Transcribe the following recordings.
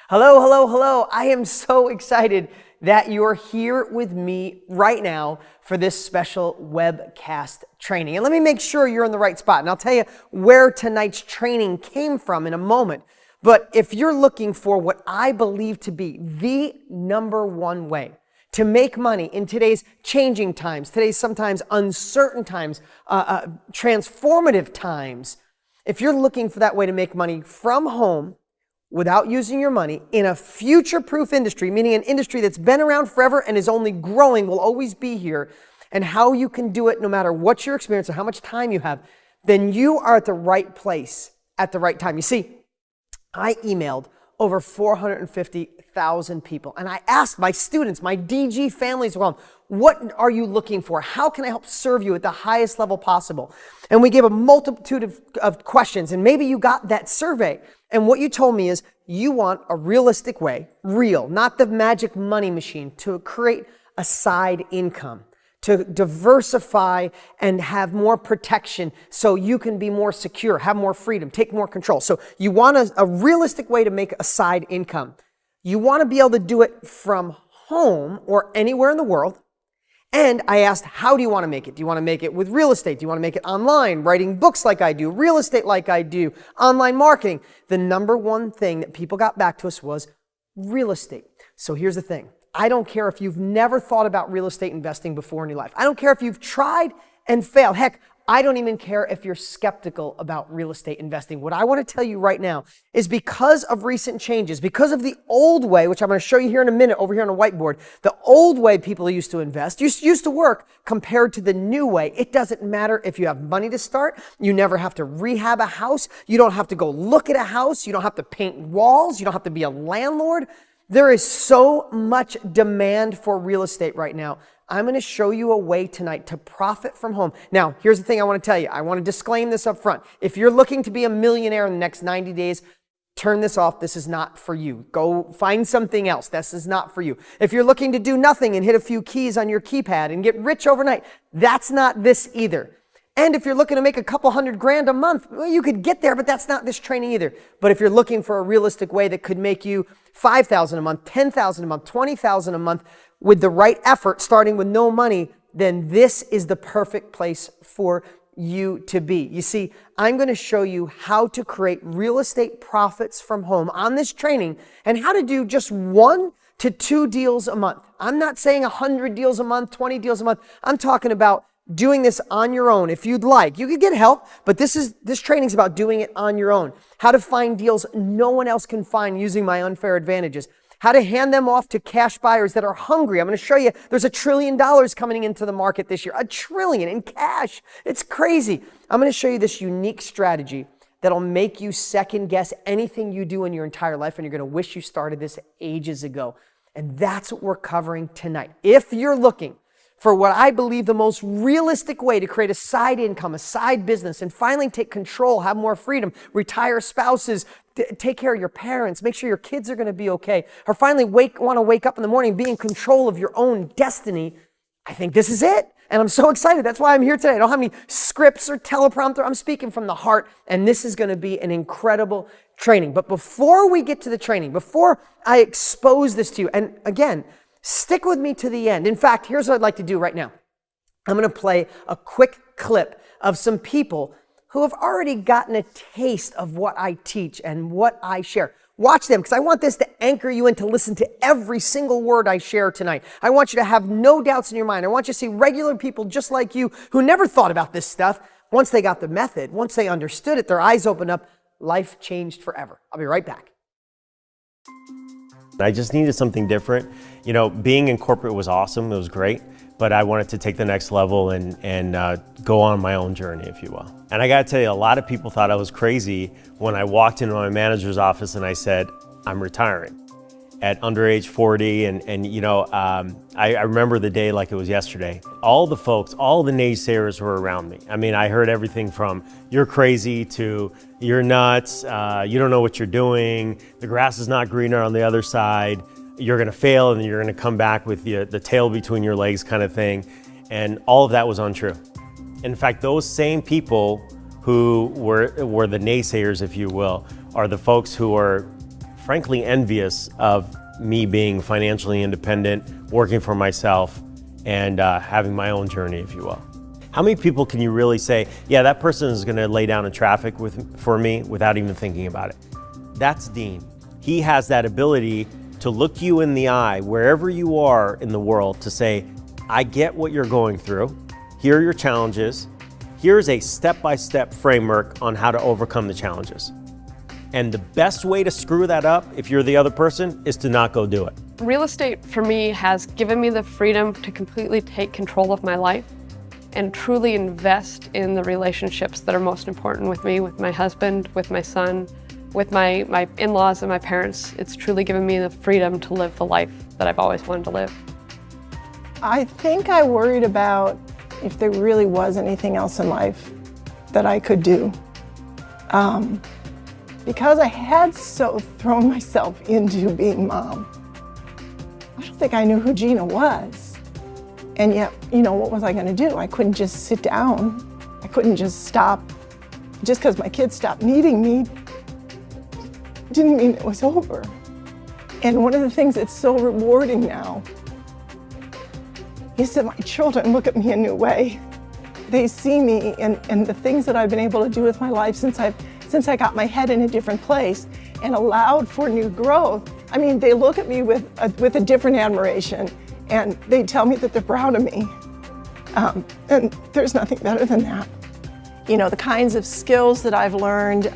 Hello, hello, hello. I am so excited that you're here with me right now for this special webcast training. And let me make sure you're in the right spot. And I'll tell you where tonight's training came from in a moment. But if you're looking for what I believe to be the number one way to make money in today's changing times, today's sometimes uncertain times, transformative times, if you're looking for that way to make money from home, without using your money in a future-proof industry, meaning an industry that's been around forever and is only growing, will always be here, and how you can do it no matter what your experience or how much time you have, then you are at the right place at the right time. You see, I emailed over 450,000 people, and I asked my students, my DG families around, what are you looking for? How can I help serve you at the highest level possible? And we gave a multitude of questions, and maybe you got that survey. And what you told me is you want a realistic way, real, not the magic money machine, to create a side income, to diversify and have more protection so you can be more secure, have more freedom, take more control. So you want a realistic way to make a side income. You want to be able to do it from home or anywhere in the world. And I asked, how do you want to make it? Do you want to make it with real estate? Do you want to make it online, writing books like I do, real estate like I do, online marketing? The number one thing that people got back to us was real estate. So here's the thing. I don't care if you've never thought about real estate investing before in your life. I don't care if you've tried and failed. Heck, I don't even care if you're skeptical about real estate investing. What I want to tell you right now is because of recent changes, because of the old way, which I'm going to show you here in a minute over here on a whiteboard, the old way people used to invest, used to work compared to the new way. It doesn't matter if you have money to start. You never have to rehab a house. You don't have to go look at a house. You don't have to paint walls. You don't have to be a landlord. There is so much demand for real estate right now. I'm going to show you a way tonight to profit from home. Now, here's the thing I want to tell you. I want to disclaim this up front. If you're looking to be a millionaire in the next 90 days, turn this off. This is not for you. Go find something else. This is not for you. If you're looking to do nothing and hit a few keys on your keypad and get rich overnight, that's not this either. And if you're looking to make a couple $100,000 a month, well, you could get there, but that's not this training either. But if you're looking for a realistic way that could make you $5,000 a month, $10,000 a month, $20,000 a month with the right effort, starting with no money, then this is the perfect place for you to be. You see, I'm going to show you how to create real estate profits from home on this training and how to do just 1 to 2 deals a month. I'm not saying 100 deals a month, 20 deals a month. I'm talking about doing this on your own. If you'd like, you could get help, but this training is about doing it on your own. How to find deals no one else can find using my unfair advantages. How to hand them off to cash buyers that are hungry. I'm going to show you there's $1 trillion coming into the market this year. $1 trillion in cash. It's crazy. I'm going to show you this unique strategy that'll make you second guess anything you do in your entire life, and you're going to wish you started this ages ago. And that's what we're covering tonight. If you're looking for what I believe the most realistic way to create a side income, a side business, and finally take control, have more freedom, retire spouses, take care of your parents, make sure your kids are going to be okay, or finally want to wake up in the morning, be in control of your own destiny, I think this is it. And I'm so excited. That's why I'm here today. I don't have any scripts or teleprompter. I'm speaking from the heart, and this is going to be an incredible training. But before we get to the training, before I expose this to you, and again, stick with me to the end. In fact, here's what I'd like to do right now. I'm going to play a quick clip of some people who have already gotten a taste of what I teach and what I share. Watch them, because I want this to anchor you in to listen to every single word I share tonight. I want you to have no doubts in your mind. I want you to see regular people just like you who never thought about this stuff. Once they got the method, once they understood it, their eyes opened up, life changed forever. I'll be right back. I just needed something different. You know, being in corporate was awesome, it was great, but I wanted to take the next level and go on my own journey, if you will. And I gotta tell you, a lot of people thought I was crazy when I walked into my manager's office and I said, I'm retiring at under age 40. And you know, I remember the day like it was yesterday. All the folks, all the naysayers were around me. I mean, I heard everything from you're crazy to you're nuts, you don't know what you're doing, the grass is not greener on the other side, you're gonna fail and you're gonna come back with the tail between your legs kind of thing. And all of that was untrue. In fact, those same people who were the naysayers, if you will, are the folks who are frankly envious of me being financially independent, working for myself, and having my own journey, if you will. How many people can you really say, yeah, that person is gonna lay down in traffic for me without even thinking about it? That's Dean. He has that ability to look you in the eye, wherever you are in the world, to say, I get what you're going through. Here are your challenges. Here's a step-by-step framework on how to overcome the challenges. And the best way to screw that up, if you're the other person, is to not go do it. Real estate for me has given me the freedom to completely take control of my life and truly invest in the relationships that are most important with me, with my husband, with my son, with my in-laws and my parents. It's truly given me the freedom to live the life that I've always wanted to live. I think I worried about if there really was anything else in life that I could do. Because I had so thrown myself into being mom. I don't think I knew who Gina was. And yet, what was I gonna do? I couldn't just sit down. I couldn't just stop. Just because my kids stopped needing me didn't mean it was over. And one of the things that's so rewarding now is that my children look at me a new way. They see me and the things that I've been able to do with my life since I got my head in a different place and allowed for new growth. I mean, they look at me with a different admiration, and they tell me that they're proud of me. And there's nothing better than that. The kinds of skills that I've learned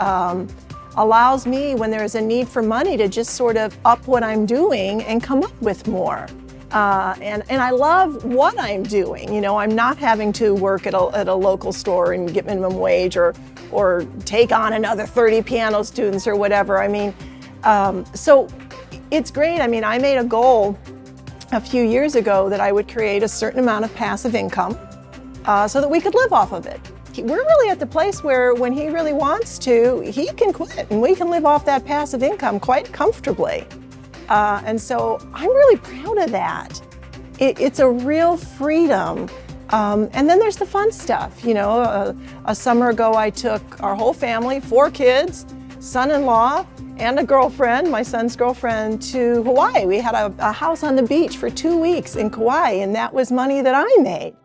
allows me, when there's a need for money, to just sort of up what I'm doing and come up with more. And I love what I'm doing. I'm not having to work at a local store and get minimum wage or take on another 30 piano students or whatever. I mean, so it's great. I mean, I made a goal a few years ago that I would create a certain amount of passive income so that we could live off of it. We're really at the place where when he really wants to, he can quit and we can live off that passive income quite comfortably. And so I'm really proud of that. It's a real freedom. And then there's the fun stuff. A summer ago I took our whole family, 4 kids, son-in-law, and a girlfriend, my son's girlfriend, to Hawaii. We had a house on the beach for 2 weeks in Kauai, and that was money that I made.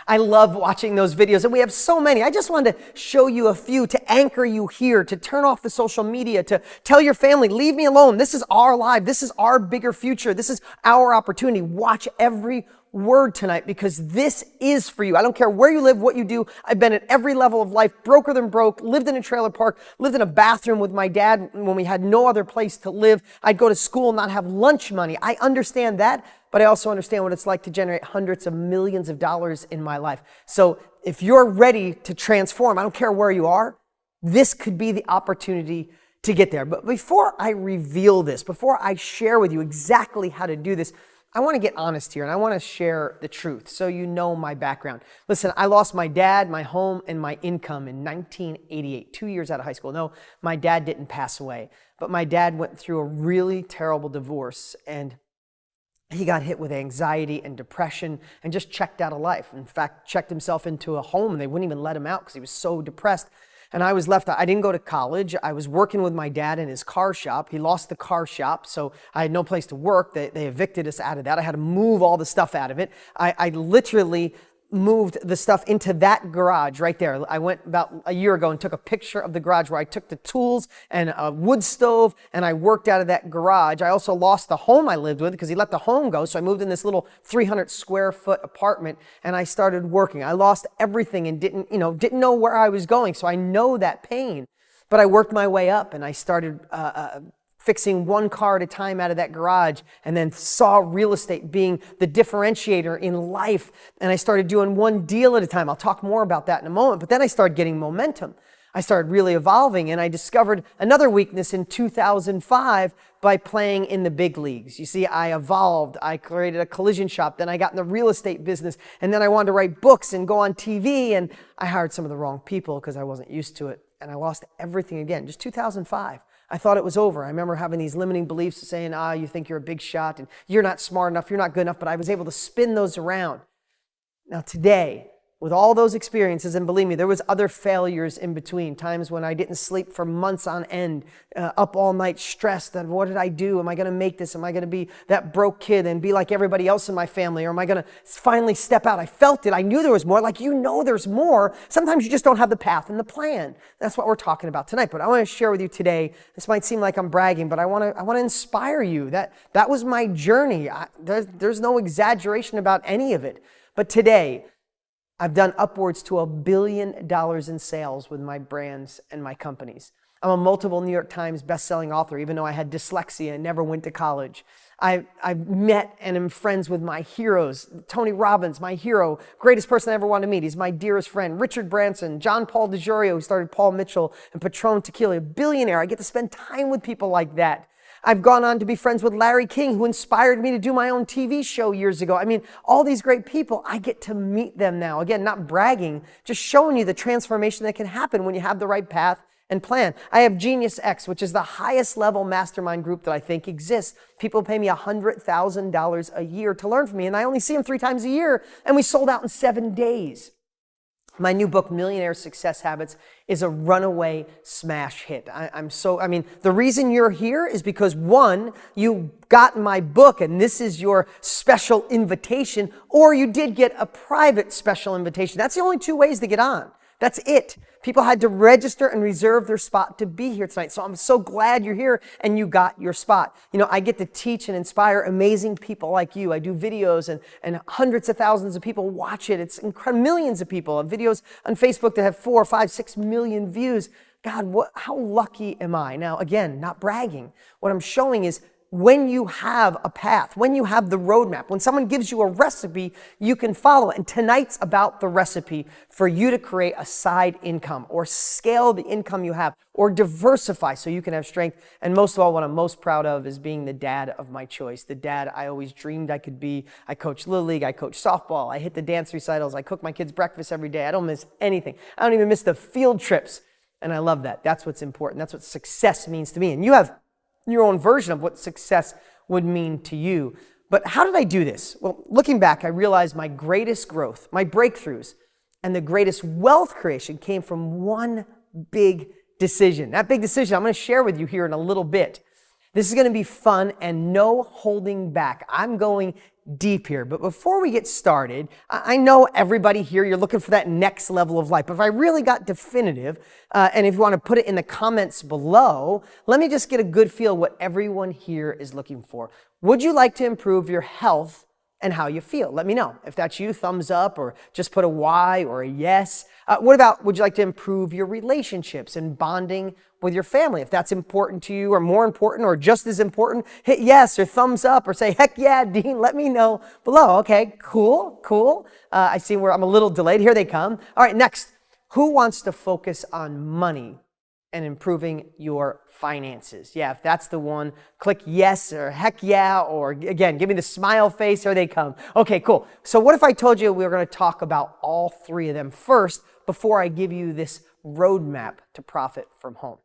I love watching those videos, and we have so many. I just wanted to show you a few to anchor you here, to turn off the social media, to tell your family, leave me alone. This is our life. This is our bigger future. This is our opportunity. Watch every word tonight, because this is for you. I don't care where you live, what you do. I've been at every level of life, broker than broke, lived in a trailer park, lived in a bathroom with my dad when we had no other place to live. I'd go to school and not have lunch money. I understand that, but I also understand what it's like to generate hundreds of millions of dollars in my life. So if you're ready to transform, I don't care where you are, this could be the opportunity to get there. But before I reveal this, before I share with you exactly how to do this, I want to get honest here, and I want to share the truth so you know my background. Listen, I lost my dad, my home, and my income in 1988, 2 years out of high school. No, my dad didn't pass away, but my dad went through a really terrible divorce, and he got hit with anxiety and depression and just checked out of life. In fact, checked himself into a home, and they wouldn't even let him out because he was so depressed. And I was left, I didn't go to college. I was working with my dad in his car shop. He lost the car shop, so I had no place to work. They evicted us out of that. I had to move all the stuff out of it. I literally moved the stuff into that garage right there. I went about a year ago and took a picture of the garage where I took the tools and a wood stove, and I worked out of that garage. I also lost the home I lived with because he let the home go, so I moved in this little 300 square foot apartment, and I started working. I lost everything and didn't know where I was going, so I know that pain. But I worked my way up, and I started fixing one car at a time out of that garage, and then saw real estate being the differentiator in life. And I started doing one deal at a time. I'll talk more about that in a moment. But then I started getting momentum. I started really evolving, and I discovered another weakness in 2005 by playing in the big leagues. You see, I evolved. I created a collision shop. Then I got in the real estate business, and then I wanted to write books and go on TV, and I hired some of the wrong people because I wasn't used to it, and I lost everything again. Just 2005. I thought it was over. I remember having these limiting beliefs saying, you think you're a big shot and you're not smart enough, you're not good enough, but I was able to spin those around. Now today, with all those experiences, and believe me, there was other failures in between, times when I didn't sleep for months on end, up all night stressed that what did I do? Am I going to make this? Am I going to be that broke kid and be like everybody else in my family? Or am I going to finally step out? I felt it. I knew there was more. Like, there's more. Sometimes you just don't have the path and the plan. That's what we're talking about tonight. But I want to share with you today, this might seem like I'm bragging, but I want to inspire you. That was my journey. There's no exaggeration about any of it. But today, I've done upwards to $1 billion in sales with my brands and my companies. I'm a multiple New York Times bestselling author, even though I had dyslexia and never went to college. I've met and am friends with my heroes. Tony Robbins, my hero, greatest person I ever wanted to meet. He's my dearest friend. Richard Branson, John Paul DiGiorio, who started Paul Mitchell and Patron Tequila, a billionaire. I get to spend time with people like that. I've gone on to be friends with Larry King, who inspired me to do my own TV show years ago. I mean, all these great people, I get to meet them now. Again, not bragging, just showing you the transformation that can happen when you have the right path and plan. I have Genius X, which is the highest level mastermind group that I think exists. People pay me $100,000 a year to learn from me, and I only see them 3 times a year, and we sold out in 7 days. My new book, Millionaire Success Habits, is a runaway smash hit. The reason you're here is because, one, you got my book and this is your special invitation, or you did get a private special invitation. That's the only 2 ways to get on. That's it. People had to register and reserve their spot to be here tonight. So I'm so glad you're here and you got your spot. I get to teach and inspire amazing people like you. I do videos and hundreds of thousands of people watch it. It's incredible. Millions of people have videos on Facebook that have 4, 5, 6 million views. God, how lucky am I? Now, again, not bragging. What I'm showing is when you have a path, when you have the roadmap, when someone gives you a recipe, you can follow it. And tonight's about the recipe for you to create a side income or scale the income you have or diversify so you can have strength. And most of all, what I'm most proud of is being the dad of my choice, the dad I always dreamed I could be. I coach Little League, I coach softball, I hit the dance recitals, I cook my kids breakfast every day. I don't miss anything. I don't even miss the field trips. And I love that. That's what's important. That's what success means to me. And you have your own version of what success would mean to you. But how did I do this? Well, looking back, I realized my greatest growth, my breakthroughs, and the greatest wealth creation came from one big decision. That big decision I'm going to share with you here in a little bit. This is going to be fun and no holding back. I'm going deep here. But before we get started, I know everybody here, you're looking for that next level of life. But if I really got definitive, and if you want to put it in the comments below, let me just get a good feel what everyone here is looking for. Would you like to improve your health and how you feel? Let me know. If that's you, thumbs up, or just put a Y or a yes. What about, would you like to improve your relationships and bonding with your family? If that's important to you or more important or just as important, hit yes or thumbs up or say, heck yeah, Dean, let me know below. Okay, cool. I see where I'm a little delayed. Here they come. All right, next. Who wants to focus on money and improving your finances? Yeah, if that's the one, click yes or heck yeah, or again, give me the smile face. Here they come. Okay, cool. So what if I told you we were going to talk about all 3 of them first before I give you this roadmap to profit from home?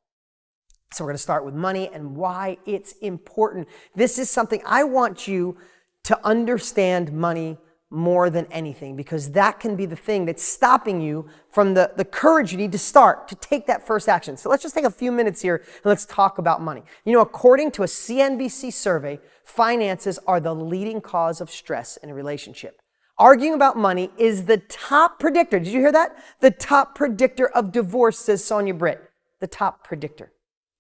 So we're going to start with money and why it's important. This is something I want you to understand money more than anything, because that can be the thing that's stopping you from the courage you need to start to take that first action. So let's just take a few minutes here and let's talk about money. According to a CNBC survey, finances are the leading cause of stress in a relationship. Arguing about money is the top predictor. Did you hear that? The top predictor of divorce, says Sonia Britt. The top predictor.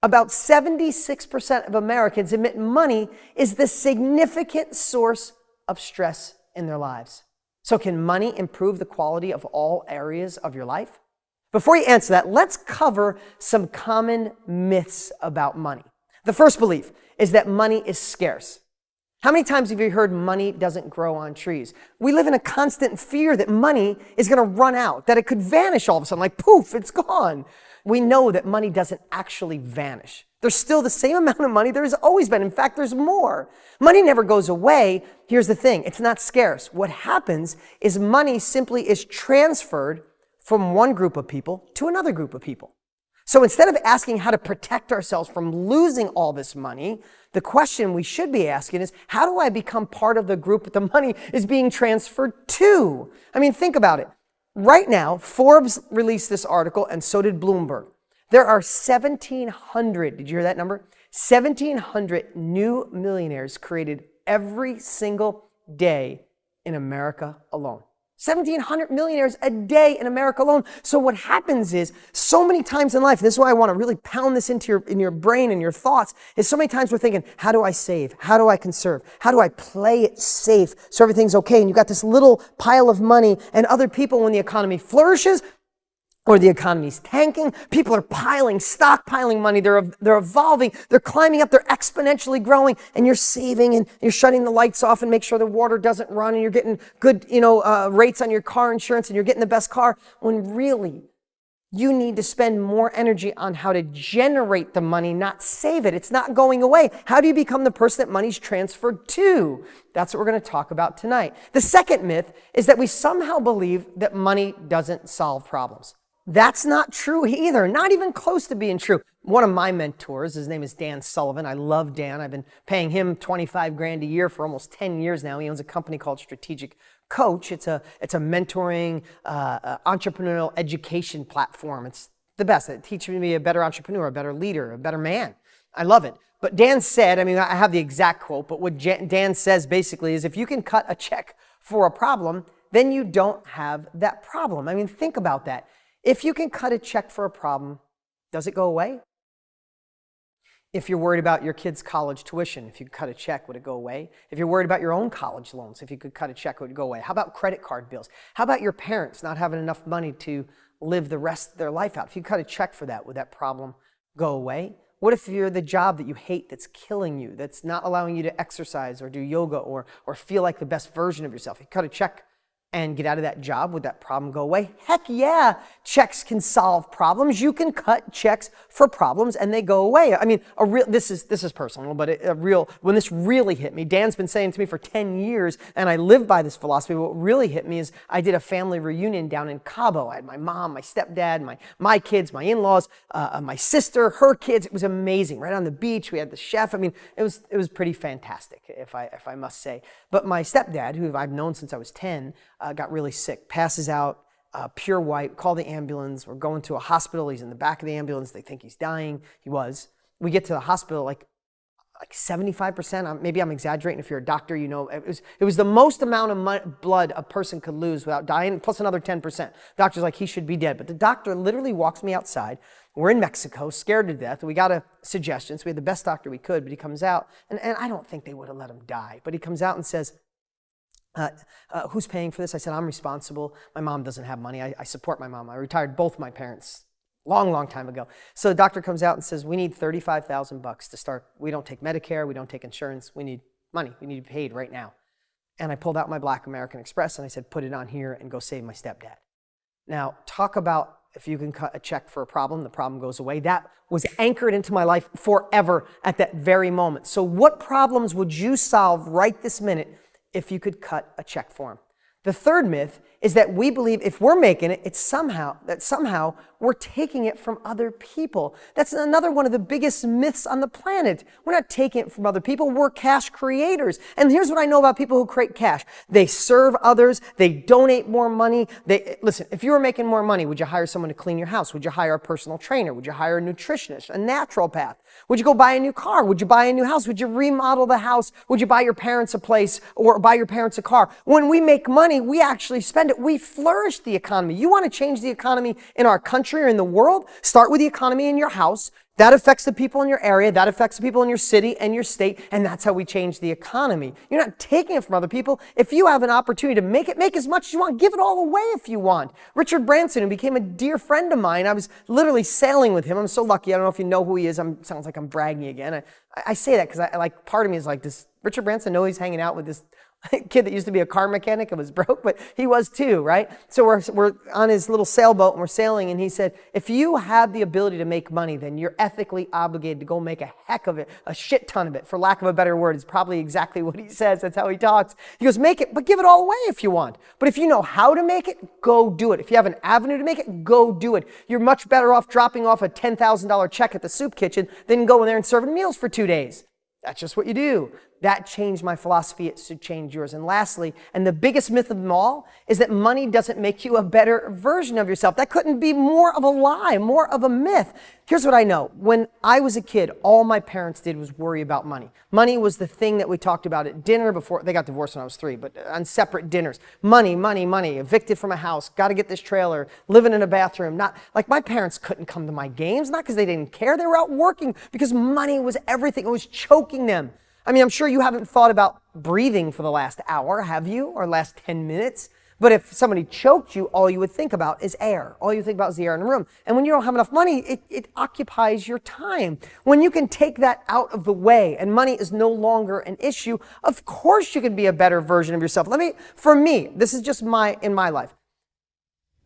About 76% of Americans admit money is the significant source of stress in their lives. So can money improve the quality of all areas of your life? Before you answer that, let's cover some common myths about money. The first belief is that money is scarce. How many times have you heard money doesn't grow on trees? We live in a constant fear that money is going to run out, that it could vanish all of a sudden, like poof, it's gone. We know that money doesn't actually vanish. There's still the same amount of money there has always been. In fact, there's more. Money never goes away. Here's the thing. It's not scarce. What happens is money simply is transferred from one group of people to another group of people. So instead of asking how to protect ourselves from losing all this money, the question we should be asking is, how do I become part of the group that the money is being transferred to? I mean, think about it. Right now, Forbes released this article, and so did Bloomberg. There are 1,700, did you hear that number? 1,700 new millionaires created every single day in America alone. 1,700 millionaires a day in America alone. So what happens is, so many times in life, and this is why I want to really pound this into your brain and your thoughts, is so many times we're thinking, how do I save? How do I conserve? How do I play it safe so everything's okay? And you got this little pile of money, and other people, when the economy flourishes, or the economy's tanking, people are stockpiling money, they're evolving, they're climbing up, they're exponentially growing, and you're saving and you're shutting the lights off and make sure the water doesn't run, and you're getting good, rates on your car insurance, and you're getting the best car, when really you need to spend more energy on how to generate the money, not save it. It's not going away. How do you become the person that money's transferred to? That's what we're going to talk about tonight. The second myth is that we somehow believe that money doesn't solve problems. That's not true either, not even close to being true. One of my mentors, his name is Dan Sullivan. I love Dan. I've been paying him $25,000 a year for almost 10 years now. He owns a company called Strategic Coach. It's a mentoring, entrepreneurial education platform. It's the best. It teaches me to be a better entrepreneur, a better leader, a better man. I love it. But Dan said, I have the exact quote, but what Dan says basically is, if you can cut a check for a problem, then you don't have that problem. Think about that. If you can cut a check for a problem, does it go away? If you're worried about your kid's college tuition, if you could cut a check, would it go away? If you're worried about your own college loans, if you could cut a check, would it go away? How about credit card bills? How about your parents not having enough money to live the rest of their life out? If you cut a check for that, would that problem go away? What if you're the job that you hate that's killing you, that's not allowing you to exercise or do yoga or feel like the best version of yourself? You cut a check and get out of that job, would that problem go away? Heck yeah, checks can solve problems. You can cut checks for problems and they go away. This is personal, but when this really hit me, Dan's been saying to me for 10 years, and I live by this philosophy. What really hit me is I did a family reunion down in Cabo. I had my mom, my stepdad, my kids, my in-laws, my sister, her kids. It was amazing. Right on the beach, we had the chef. It was pretty fantastic, if I must say. But my stepdad, who I've known since I was 10, got really sick, passes out, pure white, call the ambulance. We're going to a hospital. He's in the back of the ambulance. They think he's dying. He was. We get to the hospital, like 75%. Maybe I'm exaggerating. If you're a doctor, you know, it was the most amount of blood a person could lose without dying, plus another 10%. Doctor's like, he should be dead. But the doctor literally walks me outside. We're in Mexico, scared to death. We got a suggestion. So we had the best doctor we could, but he comes out, and I don't think they would have let him die. But he comes out and says, who's paying for this? I said, I'm responsible. My mom doesn't have money. I support my mom. I retired both my parents long time ago. So the doctor comes out and says, we need $35,000 to start. We don't take Medicare. We don't take insurance. We need money. We need to be paid right now. And I pulled out my Black American Express and I said, put it on here and go save my stepdad. Now, talk about if you can cut a check for a problem, the problem goes away. That was anchored into my life forever at that very moment. So what problems would you solve right this minute if you could cut a check for them? The third myth is that we believe if we're making it, somehow we're taking it from other people. That's another one of the biggest myths on the planet. We're not taking it from other people. We're cash creators. And here's what I know about people who create cash. They serve others. They donate more money. Listen, if you were making more money, would you hire someone to clean your house? Would you hire a personal trainer? Would you hire a nutritionist, a naturopath? Would you go buy a new car? Would you buy a new house? Would you remodel the house? Would you buy your parents a place or buy your parents a car? When we make money, we actually spend it. We flourish the economy. You want to change the economy in our country or in the world? Start with the economy in your house. That affects the people in your area. That affects the people in your city and your state. And that's how we change the economy. You're not taking it from other people. If you have an opportunity to make as much as you want. Give it all away if you want. Richard Branson, who became a dear friend of mine, I was literally sailing with him. I'm so lucky. I don't know if you know who he is. Sounds like I'm bragging again. I say that because part of me is like, does Richard Branson know he's hanging out with this kid that used to be a car mechanic and was broke, but he was too, right? So we're on his little sailboat and we're sailing, and he said, if you have the ability to make money, then you're ethically obligated to go make a heck of it, a shit ton of it, for lack of a better word. It's probably exactly what he says. That's how he talks. He goes, make it, but give it all away if you want. But if you know how to make it, go do it. If you have an avenue to make it, go do it. You're much better off dropping off a $10,000 check at the soup kitchen than going there and serving meals for 2 days. That's just what you do. That changed my philosophy. It should change yours. And lastly, and the biggest myth of them all, is that money doesn't make you a better version of yourself. That couldn't be more of a lie, more of a myth. Here's what I know. When I was a kid, all my parents did was worry about money. Money was the thing that we talked about at dinner before. They got divorced when I was 3, but on separate dinners. Money, money, money. Evicted from a house. Got to get this trailer. Living in a bathroom. Not like my parents couldn't come to my games, not because they didn't care. They were out working because money was everything. It was choking them. I mean, I'm sure you haven't thought about breathing for the last hour, have you? Or last 10 minutes? But if somebody choked you, all you would think about is air. All you think about is the air in the room. And when you don't have enough money, it occupies your time. When you can take that out of the way and money is no longer an issue, of course you can be a better version of yourself. For me, this is just in my life.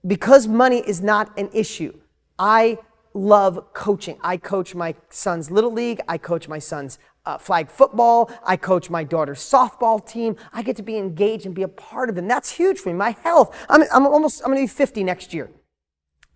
Because money is not an issue, I love coaching. I coach my son's Little League. I coach my son's flag football. I coach my daughter's softball team. I get to be engaged and be a part of them. That's huge for me. My health. I'm going to be 50 next year.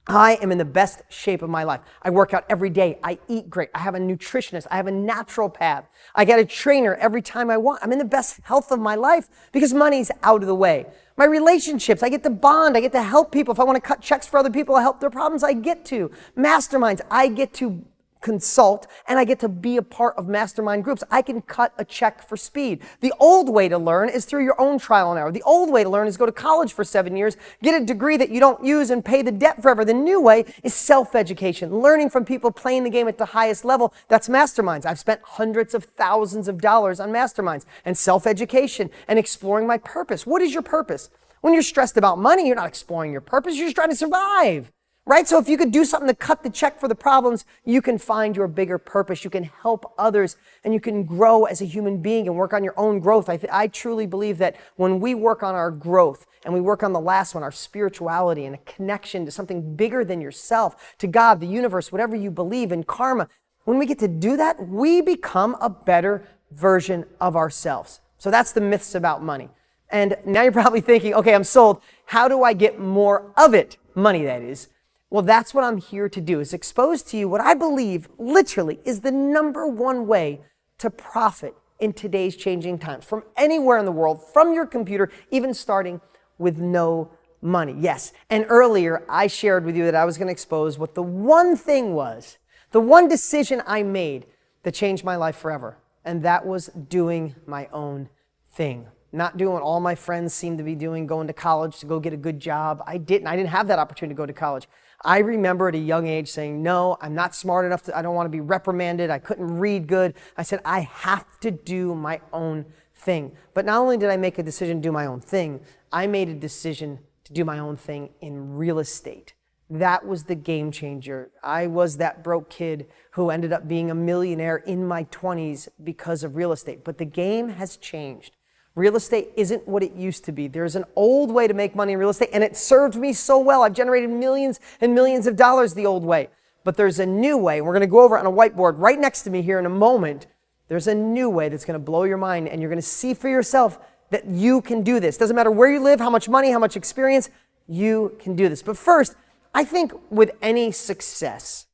I am in the best shape of my life. I work out every day. I eat great. I have a nutritionist. I have a naturopath. I get a trainer every time I want. I'm in the best health of my life because money's out of the way. My relationships, I get to bond. I get to help people. If I want to cut checks for other people to help their problems, I get to. Masterminds, I get to consult, and I get to be a part of mastermind groups. I can cut a check for speed. The old way to learn is through your own trial and error. The old way to learn is go to college for 7 years, get a degree that you don't use and pay the debt forever. The new way is self-education, learning from people playing the game at the highest level. That's masterminds. I've spent hundreds of thousands of dollars on masterminds and self-education and exploring my purpose. What is your purpose? When you're stressed about money, you're not exploring your purpose. You're just trying to survive. Right? So if you could do something to cut the check for the problems, you can find your bigger purpose. You can help others and you can grow as a human being and work on your own growth. I truly believe that when we work on our growth and we work on the last one, our spirituality and a connection to something bigger than yourself, to God, the universe, whatever you believe in, karma, when we get to do that, we become a better version of ourselves. So that's the myths about money. And now you're probably thinking, okay, I'm sold. How do I get more of it? Money, that is. Well, that's what I'm here to do, is expose to you what I believe literally is the number one way to profit in today's changing times. From anywhere in the world, from your computer, even starting with no money. Yes, and earlier I shared with you that I was going to expose what the one thing was, the one decision I made that changed my life forever. And that was doing my own thing. Not doing what all my friends seem to be doing, going to college to go get a good job. I didn't have that opportunity to go to college. I remember at a young age saying, no, I'm not smart enough I don't want to be reprimanded. I couldn't read good. I said, I have to do my own thing. But not only did I make a decision to do my own thing, I made a decision to do my own thing in real estate. That was the game changer. I was that broke kid who ended up being a millionaire in my 20s because of real estate. But the game has changed. Real estate isn't what it used to be. There's an old way to make money in real estate, and it served me so well. I've generated millions and millions of dollars the old way. But there's a new way, and we're going to go over it on a whiteboard right next to me here in a moment. There's a new way that's going to blow your mind, and you're going to see for yourself that you can do this. Doesn't matter where you live, how much money, how much experience, you can do this. But first, I think with any success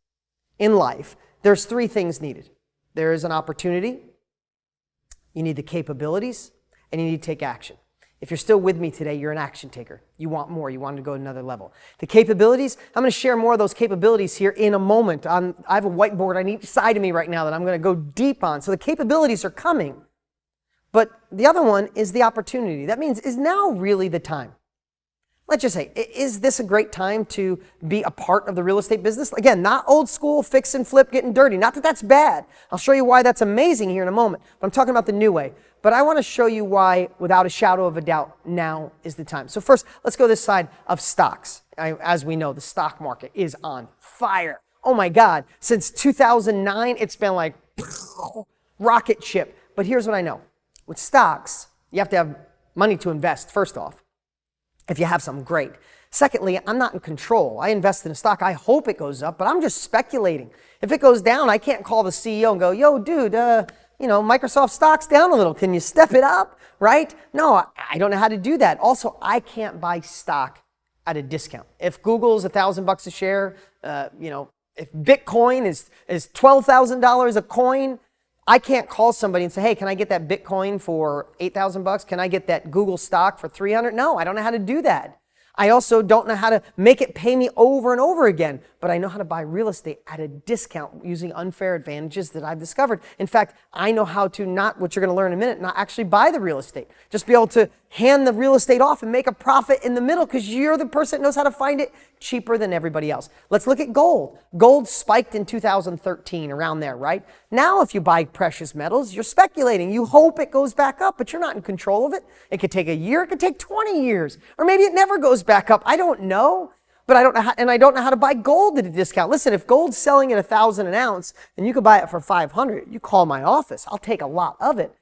in life, there's 3 things needed. There is an opportunity, you need the capabilities, and you need to take action. If you're still with me today, you're an action taker. You want more. You want to go to another level. The capabilities, I'm going to share more of those capabilities here in a moment. I have a whiteboard on each side of me right now that I'm going to go deep on. So the capabilities are coming. But the other one is the opportunity. That means, is now really the time? Let's just say, is this a great time to be a part of the real estate business? Again, not old school, fix and flip, getting dirty. Not that that's bad. I'll show you why that's amazing here in a moment. But I'm talking about the new way. But I want to show you why, without a shadow of a doubt, now is the time. So first, let's go this side of stocks. As we know, the stock market is on fire. Oh my God. Since 2009, it's been like rocket ship. But here's what I know. With stocks, you have to have money to invest, first off. If you have some, great. Secondly, I'm not in control. I invest in a stock. I hope it goes up, but I'm just speculating. If it goes down, I can't call the CEO and go, yo, dude, Microsoft stock's down a little. Can you step it up? Right? No, I don't know how to do that. Also, I can't buy stock at a discount. If Google's $1,000 a share, if Bitcoin is $12,000 a coin, I can't call somebody and say, hey, can I get that Bitcoin for 8,000 bucks? Can I get that Google stock for 300? No, I don't know how to do that. I also don't know how to make it pay me over and over again, but I know how to buy real estate at a discount using unfair advantages that I've discovered. In fact, I know how to not, what you're going to learn in a minute, not actually buy the real estate. Just be able to hand the real estate off and make a profit in the middle because you're the person that knows how to find it cheaper than everybody else. Let's look at gold. Gold spiked in 2013, around there, right? Now, if you buy precious metals, you're speculating. You hope it goes back up, but you're not in control of it. It could take a year, it could take 20 years, or maybe it never goes back up. I don't know, but I don't know how, and I don't know how to buy gold at a discount. Listen, if gold's selling at 1,000 an ounce and you could buy it for 500, you call my office. I'll take a lot of it.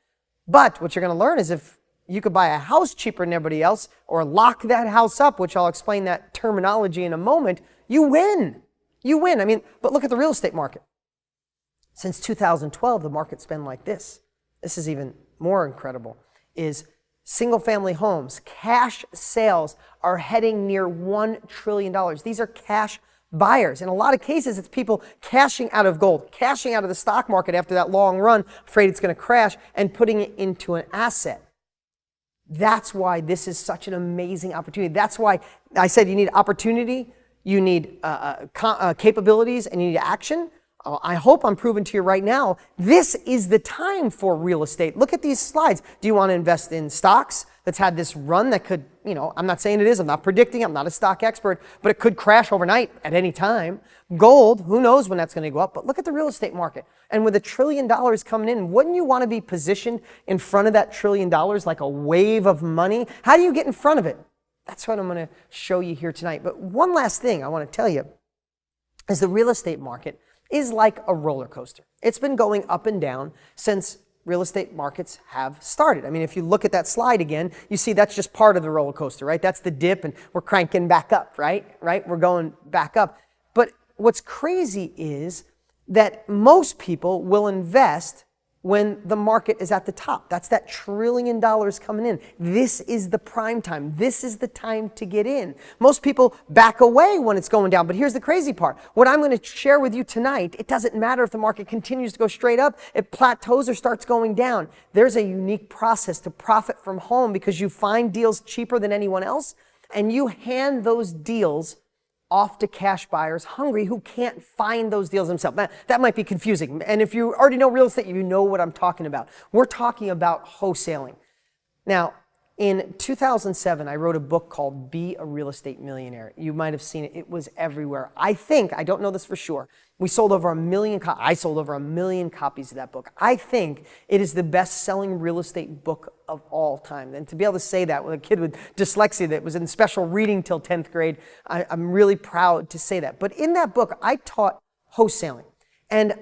But what you're going to learn is if you could buy a house cheaper than everybody else or lock that house up, which I'll explain that terminology in a moment, you win. You win. I mean, but look at the real estate market. Since 2012, the market's been like this. This is even more incredible, is single-family homes, cash sales are heading near $1 trillion. These are cash buyers. In a lot of cases, it's people cashing out of gold, cashing out of the stock market after that long run, afraid it's going to crash, and putting it into an asset. That's why this is such an amazing opportunity. That's why I said you need opportunity, you need capabilities, and you need action. I hope I'm proving to you right now, this is the time for real estate. Look at these slides. Do you want to invest in stocks that's had this run that could, I'm not saying it is, I'm not predicting, I'm not a stock expert, but it could crash overnight at any time. Gold, who knows when that's going to go up, but look at the real estate market. And with $1 trillion coming in, wouldn't you want to be positioned in front of that $1 trillion like a wave of money? How do you get in front of it? That's what I'm going to show you here tonight. But one last thing I want to tell you is the real estate market is like a roller coaster. It's been going up and down since real estate markets have started. I mean, if you look at that slide again, you see that's just part of the roller coaster, right? That's the dip and we're cranking back up, right? We're going back up. But what's crazy is that most people will invest when the market is at the top. That's that $1 trillion coming in. This is the prime time. This is the time to get in. Most people back away when it's going down, but here's the crazy part. What I'm going to share with you tonight, it doesn't matter if the market continues to go straight up, it plateaus or starts going down. There's a unique process to profit from home because you find deals cheaper than anyone else, and you hand those deals off to cash buyers hungry who can't find those deals themselves. That might be confusing. And if you already know real estate, you know what I'm talking about. We're talking about wholesaling. Now, in 2007, I wrote a book called Be a Real Estate Millionaire. You might have seen it. It was everywhere. I don't know this for sure, we sold over 1 million I sold over 1 million copies of that book. I think it is the best-selling real estate book of all time. And to be able to say that with a kid with dyslexia that was in special reading till 10th grade, I'm really proud to say that. But in that book, I taught wholesaling. And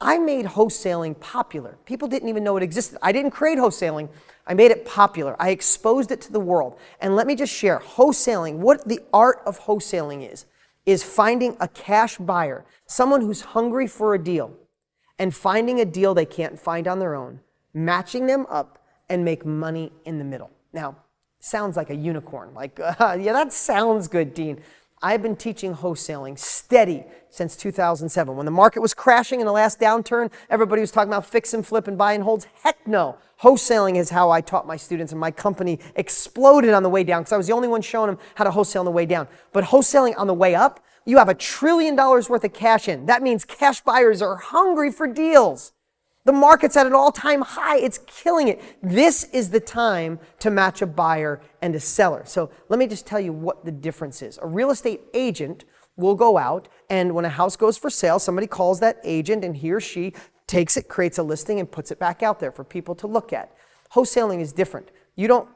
I made wholesaling popular. People didn't even know it existed. I didn't create wholesaling. I made it popular. I exposed it to the world. And let me just share, wholesaling, what the art of wholesaling is finding a cash buyer, someone who's hungry for a deal, and finding a deal they can't find on their own, matching them up, and make money in the middle. Now, sounds like a unicorn. Like, yeah, that sounds good, Dean. I've been teaching wholesaling steady since 2007. When the market was crashing in the last downturn, everybody was talking about fix and flip and buy and holds. Heck no. Wholesaling is how I taught my students, and my company exploded on the way down because I was the only one showing them how to wholesale on the way down. But wholesaling on the way up, you have $1 trillion worth of cash in. That means cash buyers are hungry for deals. The market's at an all-time high. It's killing it. This is the time to match a buyer and a seller. So let me just tell you what the difference is. A real estate agent will go out, and when a house goes for sale, somebody calls that agent, and he or she takes it, creates a listing, and puts it back out there for people to look at. Wholesaling is different. You don't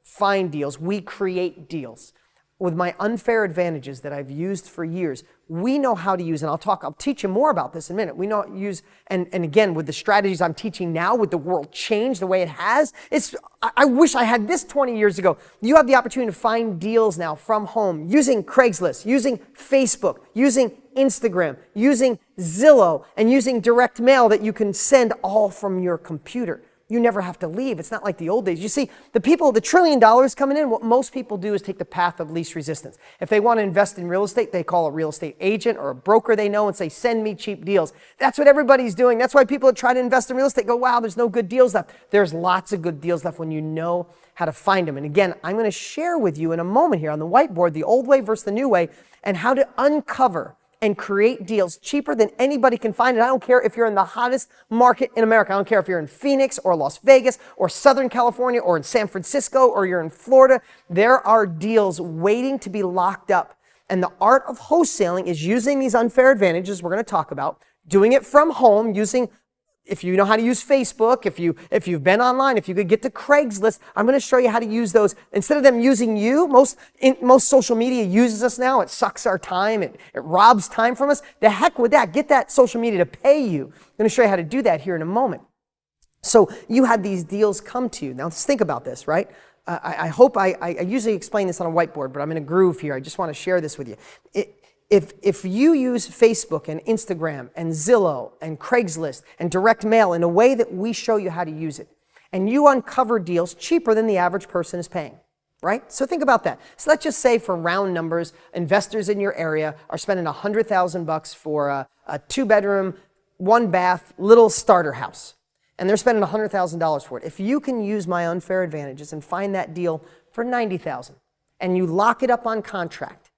find deals. We create deals. With my unfair advantages that I've used for years, we know how to use, and I'll teach you more about this in a minute. We know how to use, and again, with the strategies I'm teaching now, with the world change the way it has, I wish I had this 20 years ago. You have the opportunity to find deals now from home using Craigslist, using Facebook, using Instagram, using Zillow, and using direct mail that you can send all from your computer. you never have to leave. It's not like the old days. You see, the $1 trillion coming in, what most people do is take the path of least resistance. If they want to invest in real estate, they call a real estate agent or a broker they know and say, send me cheap deals. That's what everybody's doing. That's why people that try to invest in real estate go, wow, there's no good deals left. There's lots of good deals left when you know how to find them. And again, I'm going to share with you in a moment here on the whiteboard, the old way versus the new way, and how to uncover and create deals cheaper than anybody can find it. I don't care if you're in the hottest market in America. I don't care if you're in Phoenix or Las Vegas or Southern California or in San Francisco or you're in Florida. There are deals waiting to be locked up. And the art of wholesaling is using these unfair advantages we're going to talk about, doing it from home, using, if you know how to use Facebook, if you've been online, if you could get to Craigslist, I'm going to show you how to use those. Instead of them using you, most social media uses us now. It sucks our time. It robs time from us. The heck with that. Get that social media to pay you. I'm going to show you how to do that here in a moment. So you had these deals come to you. Now let's think about this, right? I hope I usually explain this on a whiteboard, but I'm in a groove here. I just want to share this with you. If you use Facebook and Instagram and Zillow and Craigslist and direct mail in a way that we show you how to use it, and you uncover deals cheaper than the average person is paying, right? So think about that. So let's just say for round numbers, investors in your area are spending $100,000 for a 2-bedroom, 1-bath, little starter house. And they're spending $100,000 for it. If you can use my unfair advantages and find that deal for $90,000 and you lock it up on contract,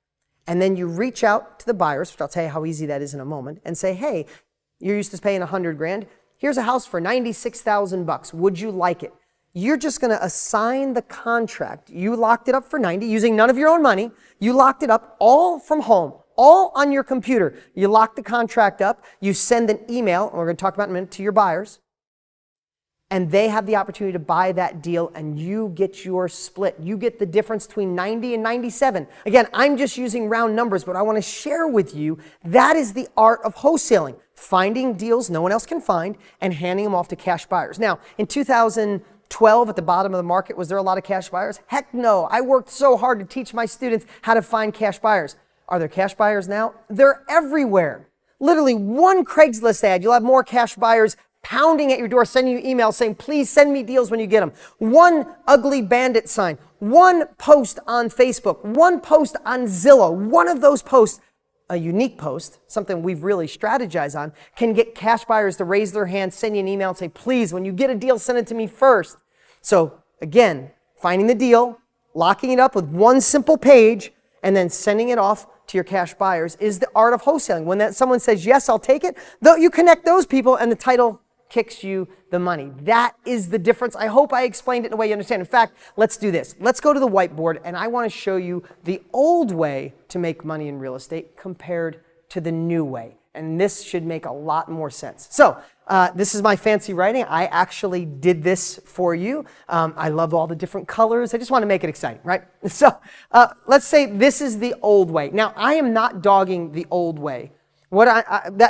and then you reach out to the buyers, which I'll tell you how easy that is in a moment, and say, hey, you're used to paying $100,000. Here's a house for $96,000. Would you like it? You're just going to assign the contract. You locked it up for $90,000 using none of your own money. You locked it up all from home, all on your computer. You lock the contract up. You send an email, and we're going to talk about in a minute, to your buyers. And they have the opportunity to buy that deal, and you get your split. You get the difference between 90 and 97. Again, I'm just using round numbers, but I want to share with you that is the art of wholesaling, finding deals no one else can find and handing them off to cash buyers. Now, in 2012, at the bottom of the market, was there a lot of cash buyers? Heck no. I worked so hard to teach my students how to find cash buyers. Are there cash buyers now? They're everywhere. Literally one Craigslist ad, you'll have more cash buyers pounding at your door, sending you emails saying, please send me deals when you get them. One ugly bandit sign, one post on Facebook, one post on Zillow, one of those posts, a unique post, something we've really strategized on, can get cash buyers to raise their hand, send you an email and say, please, when you get a deal, send it to me first. So again, finding the deal, locking it up with one simple page, and then sending it off to your cash buyers is the art of wholesaling. When someone says, yes, I'll take it, though you connect those people and the title kicks you the money. That is the difference. I hope I explained it in a way you understand. In fact, let's do this. Let's go to the whiteboard, and I want to show you the old way to make money in real estate compared to the new way. And this should make a lot more sense. So this is my fancy writing. I actually did this for you. I love all the different colors. I just want to make it exciting, right? So let's say this is the old way. Now, I am not dogging the old way.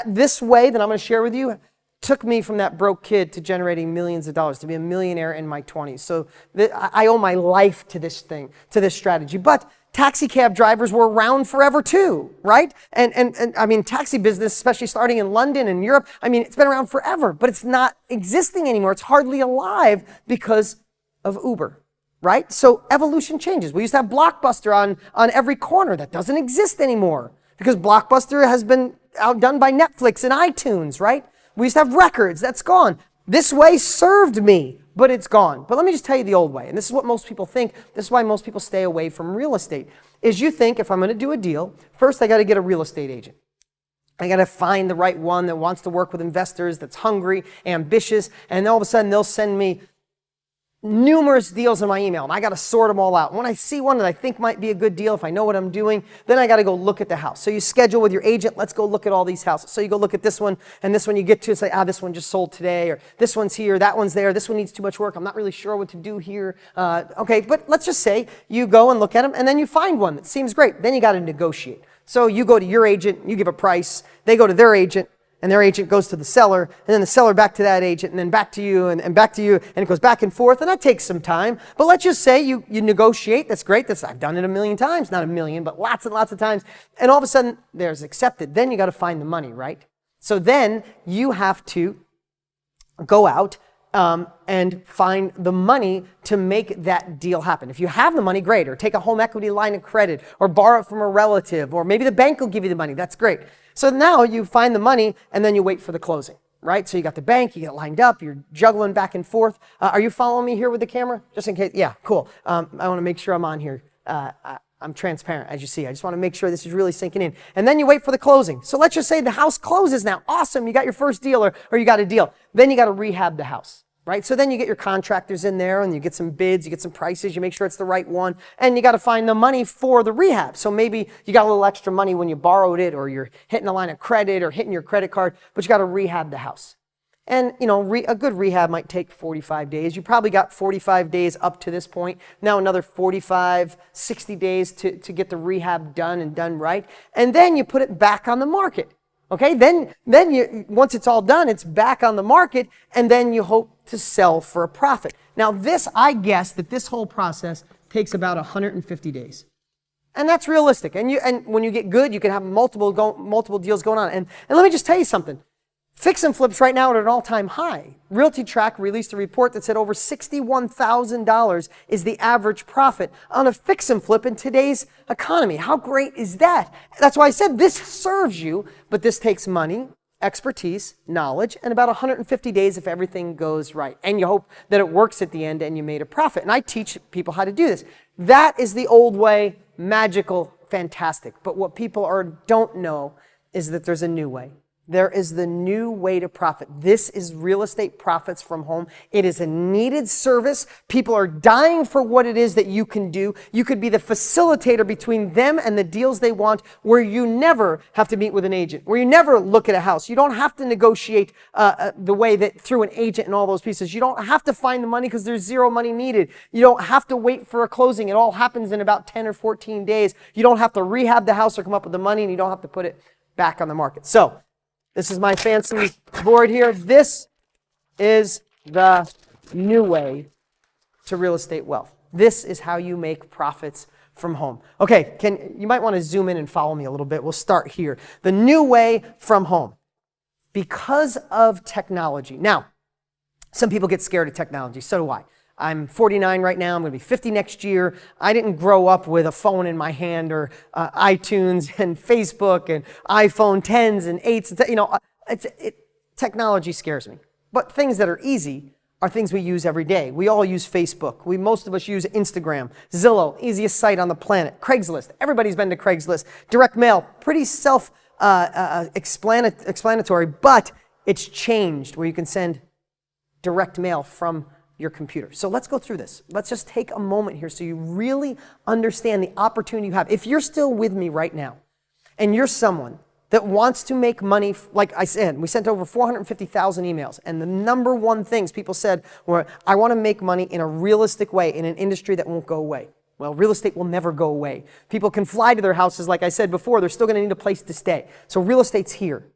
This way that I'm going to share with you took me from that broke kid to generating millions of dollars, to be a millionaire in my 20s. So I owe my life to this thing, to this strategy. But taxi cab drivers were around forever too, right? And I mean, taxi business, especially starting in London and Europe, I mean, it's been around forever, but it's not existing anymore. It's hardly alive because of Uber, right? So evolution changes. We used to have Blockbuster on every corner. That doesn't exist anymore because Blockbuster has been outdone by Netflix and iTunes, right? We used to have records. That's gone. This way served me, but it's gone. But let me just tell you the old way. And this is what most people think. This is why most people stay away from real estate. Is you think if I'm going to do a deal, first I got to get a real estate agent. I got to find the right one that wants to work with investors, that's hungry, ambitious, and all of a sudden they'll send me numerous deals in my email, and I got to sort them all out. When I see one that I think might be a good deal, if I know what I'm doing, then I got to go look at the house. So you schedule with your agent, let's go look at all these houses. So you go look at this one, and this one you get to say, this one just sold today, or this one's here, that one's there, this one needs too much work, I'm not really sure what to do here. Okay, but let's just say you go and look at them, and then you find one that seems great. Then you got to negotiate. So you go to your agent, you give a price, they go to their agent, and their agent goes to the seller, and then the seller back to that agent, and then back to you, and back to you, and it goes back and forth, and that takes some time. But let's just say you negotiate. That's great. I've done it a million times, not a million, but lots and lots of times. And all of a sudden, there's accepted. Then you got to find the money, right? So then you have to go out and find the money to make that deal happen. If you have the money, great. Or take a home equity line of credit, or borrow it from a relative, or maybe the bank will give you the money. That's great. So now you find the money and then you wait for the closing, right? So you got the bank, you get lined up, you're juggling back and forth. Are you following me here with the camera? Just in case. Yeah, cool. I want to make sure I'm on here. I'm transparent, as you see. I just want to make sure this is really sinking in. And then you wait for the closing. So let's just say the house closes now. Awesome, you got your first deal, or you got a deal. Then you got to rehab the house, right? So then you get your contractors in there and you get some bids, you get some prices, you make sure it's the right one, and you got to find the money for the rehab. So maybe you got a little extra money when you borrowed it, or you're hitting a line of credit or hitting your credit card, but you got to rehab the house. And, you know, a good rehab might take 45 days. You probably got 45 days up to this point. Now another 45, 60 days to get the rehab done and done right. And then you put it back on the market. Okay, then you, once it's all done, it's back on the market, and then you hope to sell for a profit. Now this, I guess that this whole process takes about 150 days. And that's realistic. And when you get good, you can have multiple deals going on. And let me just tell you something. Fix and flips right now are at an all-time high. Realty Track released a report that said over $61,000 is the average profit on a fix and flip in today's economy. How great is that? That's why I said this serves you, but this takes money, expertise, knowledge, and about 150 days if everything goes right. And you hope that it works at the end and you made a profit. And I teach people how to do this. That is the old way, magical, fantastic. But what people don't know is that there's a new way. There is the new way to profit. This is real estate profits from home. It is a needed service. People are dying for what it is that you can do. You could be the facilitator between them and the deals they want, where you never have to meet with an agent, where you never look at a house. You don't have to negotiate the way that through an agent and all those pieces. You don't have to find the money because there's zero money needed. You don't have to wait for a closing. It all happens in about 10 or 14 days. You don't have to rehab the house or come up with the money, and you don't have to put it back on the market. So, this is my fancy board here. This is the new way to real estate wealth. This is how you make profits from home. Okay, you might want to zoom in and follow me a little bit. We'll start here. The new way from home. Because of technology. Now, some people get scared of technology. So do I. I'm 49 right now. I'm going to be 50 next year. I didn't grow up with a phone in my hand, or iTunes and Facebook and iPhone 10s and 8s. You know, technology scares me. But things that are easy are things we use every day. We all use Facebook. Most of us use Instagram, Zillow, easiest site on the planet, Craigslist. Everybody's been to Craigslist. Direct mail, pretty self-explanatory, but it's changed where you can send direct mail from your computer. So let's go through this. Let's just take a moment here so you really understand the opportunity you have. If you're still with me right now, and you're someone that wants to make money, like I said, we sent over 450,000 emails, and the number one things people said were, I want to make money in a realistic way in an industry that won't go away. Well, real estate will never go away. People can fly to their houses, like I said before, they're still going to need a place to stay. So real estate's here.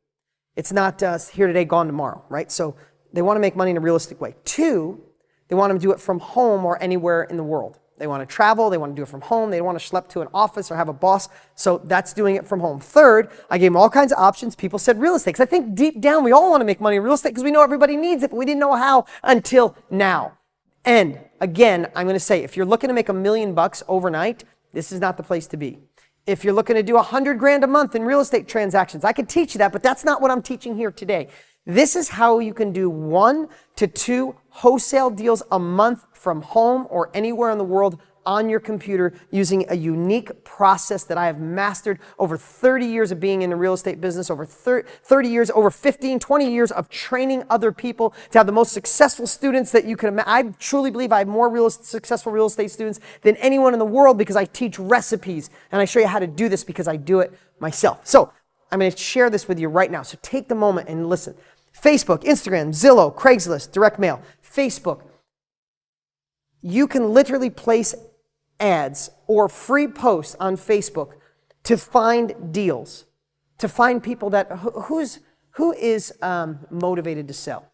It's not here today, gone tomorrow, right? So they want to make money in a realistic way. 2, they want to do it from home or anywhere in the world. They want to travel. They want to do it from home. They don't want to schlep to an office or have a boss. So that's doing it from home. 3rd, I gave them all kinds of options. People said real estate. Because I think deep down we all want to make money in real estate because we know everybody needs it, but we didn't know how until now. And again, I'm going to say, if you're looking to make $1 million overnight, this is not the place to be. If you're looking to do $100,000 a month in real estate transactions, I could teach you that, but that's not what I'm teaching here today. This is how you can do 1 to 2 wholesale deals a month from home or anywhere in the world on your computer using a unique process that I have mastered over 30 years of being in the real estate business, over 30 years, over 15, 20 years of training other people to have the most successful students that you can imagine. I truly believe I have more successful real estate students than anyone in the world because I teach recipes and I show you how to do this because I do it myself. So I'm going to share this with you right now. So take the moment and listen. Facebook, Instagram, Zillow, Craigslist, direct mail. Facebook. You can literally place ads or free posts on Facebook to find deals, to find people that, who is motivated to sell?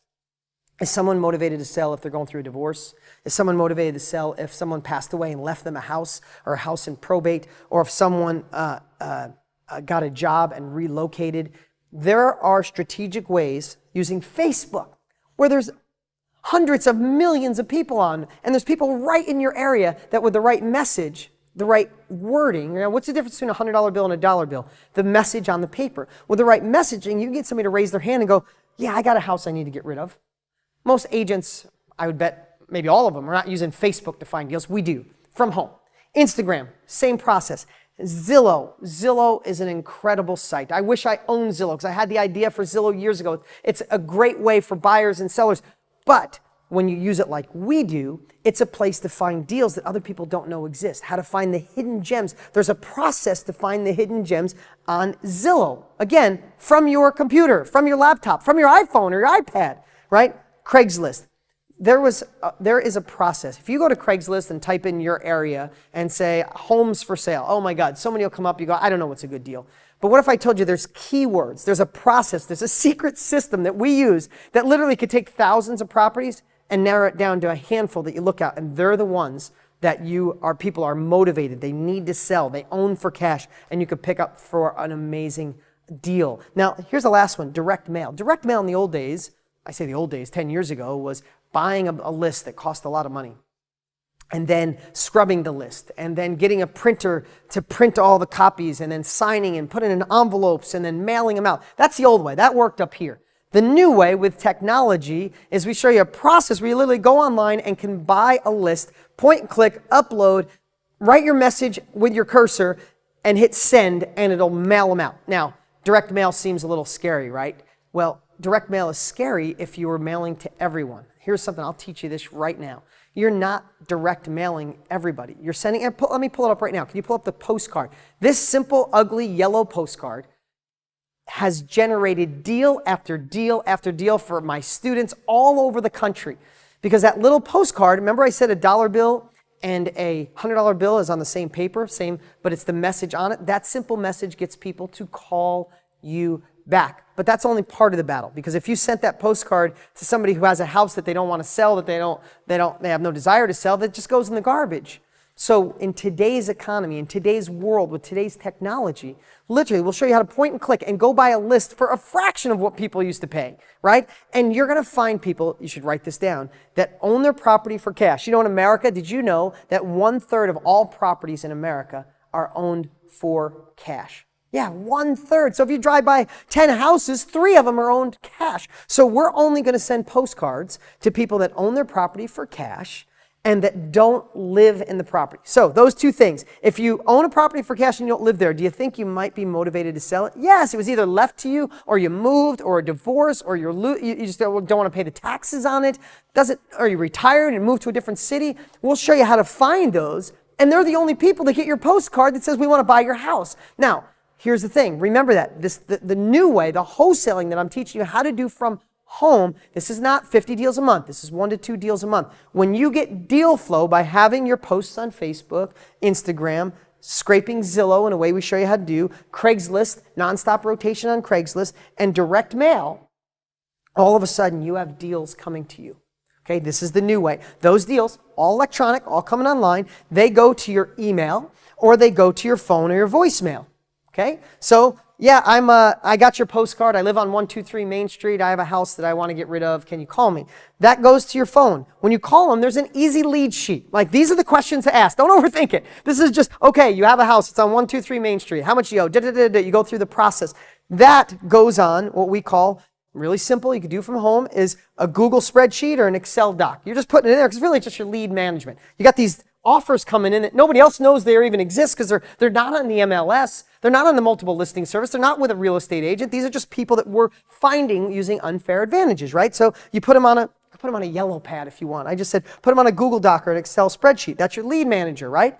Is someone motivated to sell if they're going through a divorce? Is someone motivated to sell if someone passed away and left them a house or a house in probate? Or if someone got a job and relocated? There are strategic ways using Facebook where there's hundreds of millions of people on, and there's people right in your area that with the right message, the right wording, what's the difference between a $100 bill and a dollar bill? The message on the paper. With the right messaging, you can get somebody to raise their hand and go, yeah, I got a house I need to get rid of. Most agents, I would bet maybe all of them, are not using Facebook to find deals. We do, from home. Instagram, same process. Zillow. Zillow is an incredible site. I wish I owned Zillow because I had the idea for Zillow years ago. It's a great way for buyers and sellers. But when you use it like we do, it's a place to find deals that other people don't know exist. How to find the hidden gems. There's a process to find the hidden gems on Zillow. Again, from your computer, from your laptop, from your iPhone or your iPad, right? Craigslist. There is a process. If you go to Craigslist and type in your area and say homes for sale, oh my God, somebody will come up, you go, I don't know what's a good deal. But what if I told you there's keywords, there's a process, there's a secret system that we use that literally could take thousands of properties and narrow it down to a handful that you look at, and they're the ones that people are motivated, they need to sell, they own for cash, and you could pick up for an amazing deal. Now, here's the last one, direct mail. Direct mail in the old days, I say the old days, 10 years ago, was buying a list that cost a lot of money and then scrubbing the list and then getting a printer to print all the copies and then signing and putting in envelopes and then mailing them out. That's the old way. That worked up here. The new way with technology is we show you a process where you literally go online and can buy a list, point and click, upload, write your message with your cursor and hit send and it'll mail them out. Now, direct mail seems a little scary, right? Well, direct mail is scary if you were mailing to everyone. Here's something, I'll teach you this right now. You're not direct mailing everybody. You're sending, let me pull it up right now. Can you pull up the postcard? This simple, ugly, yellow postcard has generated deal after deal after deal for my students all over the country. Because that little postcard, remember I said a dollar bill and a $100 bill is on the same paper, but it's the message on it. That simple message gets people to call you back. But that's only part of the battle, because if you sent that postcard to somebody who has a house that they don't want to sell, that they have no desire to sell, that just goes in the garbage. So in today's economy, in today's world, with today's technology, literally we'll show you how to point and click and go buy a list for a fraction of what people used to pay, right? And you're going to find people, you should write this down, that own their property for cash. You know, in America, did you know that 1/3 of all properties in America are owned for cash? Yeah, 1/3. So if you drive by 10 houses, 3 of them are owned cash. So we're only going to send postcards to people that own their property for cash and that don't live in the property. So those two things. If you own a property for cash and you don't live there, do you think you might be motivated to sell it? Yes, it was either left to you or you moved or a divorce or you just don't want to pay the taxes on it. Or you retired and moved to a different city. We'll show you how to find those. And they're the only people that get your postcard that says we want to buy your house. Now, here's the thing. Remember that the new way, the wholesaling that I'm teaching you how to do from home, this is not 50 deals a month. This is 1 to 2 deals a month. When you get deal flow by having your posts on Facebook, Instagram, scraping Zillow in a way we show you how to do, Craigslist, nonstop rotation on Craigslist, and direct mail, all of a sudden you have deals coming to you. Okay, this is the new way. Those deals, all electronic, all coming online, they go to your email or they go to your phone or your voicemail. Okay, so yeah, I got your postcard. I live on 123 Main Street. I have a house that I want to get rid of. Can you call me? That goes to your phone. When you call them, there's an easy lead sheet. Like, these are the questions to ask. Don't overthink it. This is just, okay, you have a house. It's on 123 Main Street. How much you owe? You go through the process. That goes on what we call, really simple, you can do from home, is a Google spreadsheet or an Excel doc. You're just putting it in there because really it's just your lead management. You got these offers coming in that nobody else knows they even exist because they're not on the MLS. They're not on the multiple listing service. They're not with a real estate agent. These are just people that we're finding using unfair advantages, right? So you put them on a yellow pad if you want. I just said put them on a Google Doc or an Excel spreadsheet. That's your lead manager, right?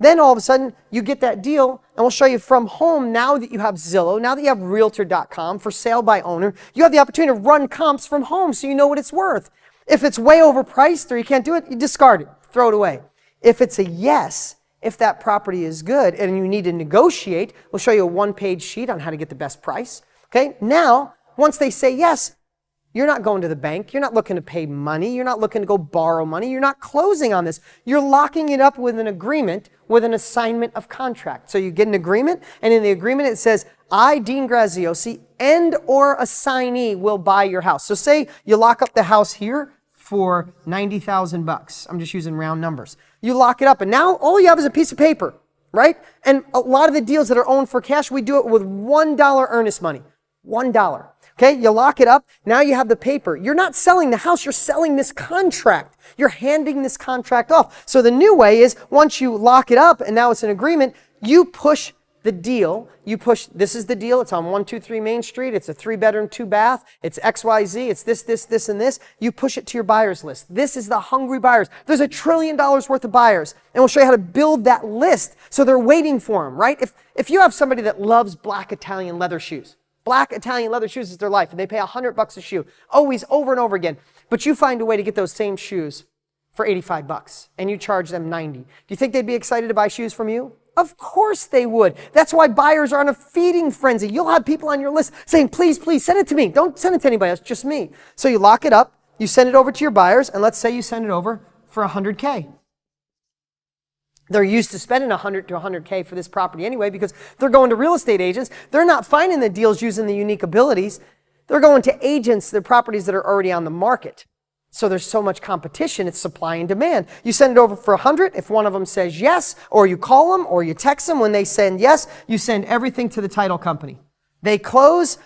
Then all of a sudden you get that deal, and we'll show you from home. Now that you have Zillow, now that you have Realtor.com for sale by owner, you have the opportunity to run comps from home so you know what it's worth. If it's way overpriced or you can't do it, you discard it, throw it away. If it's a yes, if that property is good and you need to negotiate, we'll show you a 1-page sheet on how to get the best price. Okay, now, once they say yes, you're not going to the bank. You're not looking to pay money. You're not looking to go borrow money. You're not closing on this. You're locking it up with an agreement, with an assignment of contract. So you get an agreement, and in the agreement it says, I, Dean Graziosi, and or assignee will buy your house. So say you lock up the house here for 90,000 bucks. I'm just using round numbers. You lock it up, and now all you have is a piece of paper, right? And a lot of the deals that are owned for cash, we do it with $1 earnest money. $1. Okay, you lock it up. Now you have the paper. You're not selling the house, you're selling this contract. You're handing this contract off. So the new way is once you lock it up and now it's an agreement, you push the deal. This is the deal. It's on 123 Main Street. It's a 3-bedroom, 2-bath. It's XYZ. It's this, and this. You push it to your buyers list. This is the hungry buyers. There's $1 trillion worth of buyers. And we'll show you how to build that list so they're waiting for them, right? If you have somebody that loves black Italian leather shoes, black Italian leather shoes is their life, and they pay $100 a shoe, always, over and over again. But you find a way to get those same shoes for $85, and you charge them $90. Do you think they'd be excited to buy shoes from you? Of course they would. That's why buyers are on a feeding frenzy. You'll have people on your list saying, please, please send it to me. Don't send it to anybody else, just me. So you lock it up, you send it over to your buyers, and let's say you send it over for $100K. They're used to spending $100 to $100K for this property anyway because they're going to real estate agents. They're not finding the deals using the unique abilities. They're going to agents, the properties that are already on the market. So there's so much competition, it's supply and demand. You send it over for $100. If one of them says yes, or you call them, or you text them, when they send yes, you send everything to the title company. They close,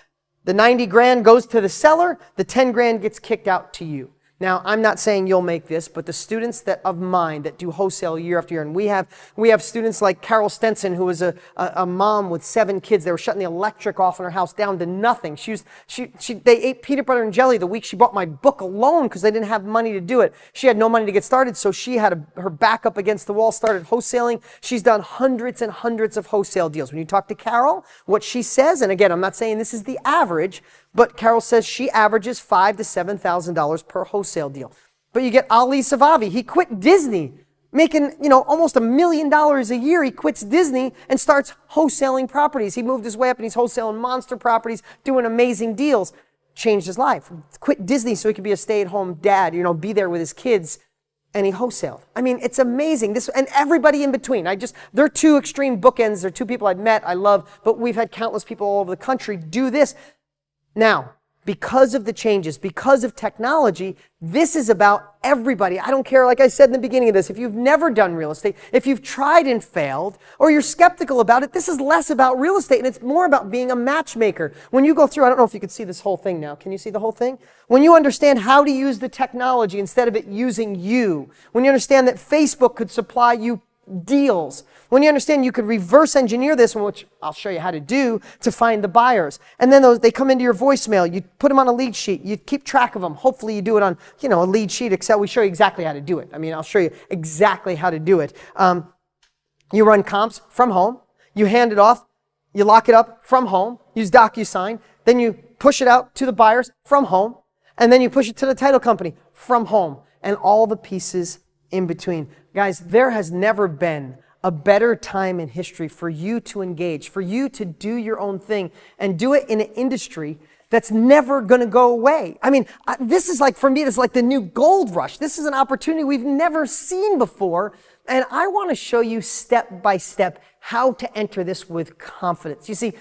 the 90 grand goes to the seller, the 10 grand gets kicked out to you. Now, I'm not saying you'll make this, but the students of mine that do wholesale year after year, and we have students like Carol Stenson, who was a mom with 7 kids. They were shutting the electric off in her house down to nothing. They ate peanut butter and jelly the week she bought my book alone because they didn't have money to do it. She had no money to get started, so she had her back up against the wall, started wholesaling. She's done hundreds and hundreds of wholesale deals. When you talk to Carol, what she says, and again, I'm not saying this is the average, but Carol says she averages $5,000 to $7,000 per wholesale deal. But you get Ali Savavi. He quit Disney, making almost $1 million a year. He quits Disney and starts wholesaling properties. He moved his way up and he's wholesaling monster properties, doing amazing deals. Changed his life. Quit Disney so he could be a stay-at-home dad, be there with his kids. And he wholesaled. I mean, it's amazing. And everybody in between. They're 2 extreme bookends. They're 2 people I've met, I love, but we've had countless people all over the country do this. Now, because of the changes, because of technology, this is about everybody. I don't care, like I said in the beginning of this, if you've never done real estate, if you've tried and failed, or you're skeptical about it, this is less about real estate and it's more about being a matchmaker. When you go through, I don't know if you can see this whole thing now. Can you see the whole thing? When you understand how to use the technology instead of it using you, when you understand that Facebook could supply you deals, when you understand you could reverse engineer this, which I'll show you how to do, to find the buyers. And then they come into your voicemail. You put them on a lead sheet. You keep track of them. Hopefully you do it on, a lead sheet, Excel. We show you exactly how to do it. I'll show you exactly how to do it. You run comps from home. You hand it off. You lock it up from home. Use DocuSign. Then you push it out to the buyers from home. And then you push it to the title company from home. And all the pieces in between. Guys, there has never been a better time in history for you to engage, for you to do your own thing and do it in an industry that's never going to go away. This is for me, it's like the new gold rush. This is an opportunity we've never seen before. And I want to show you step by step how to enter this with confidence. You see,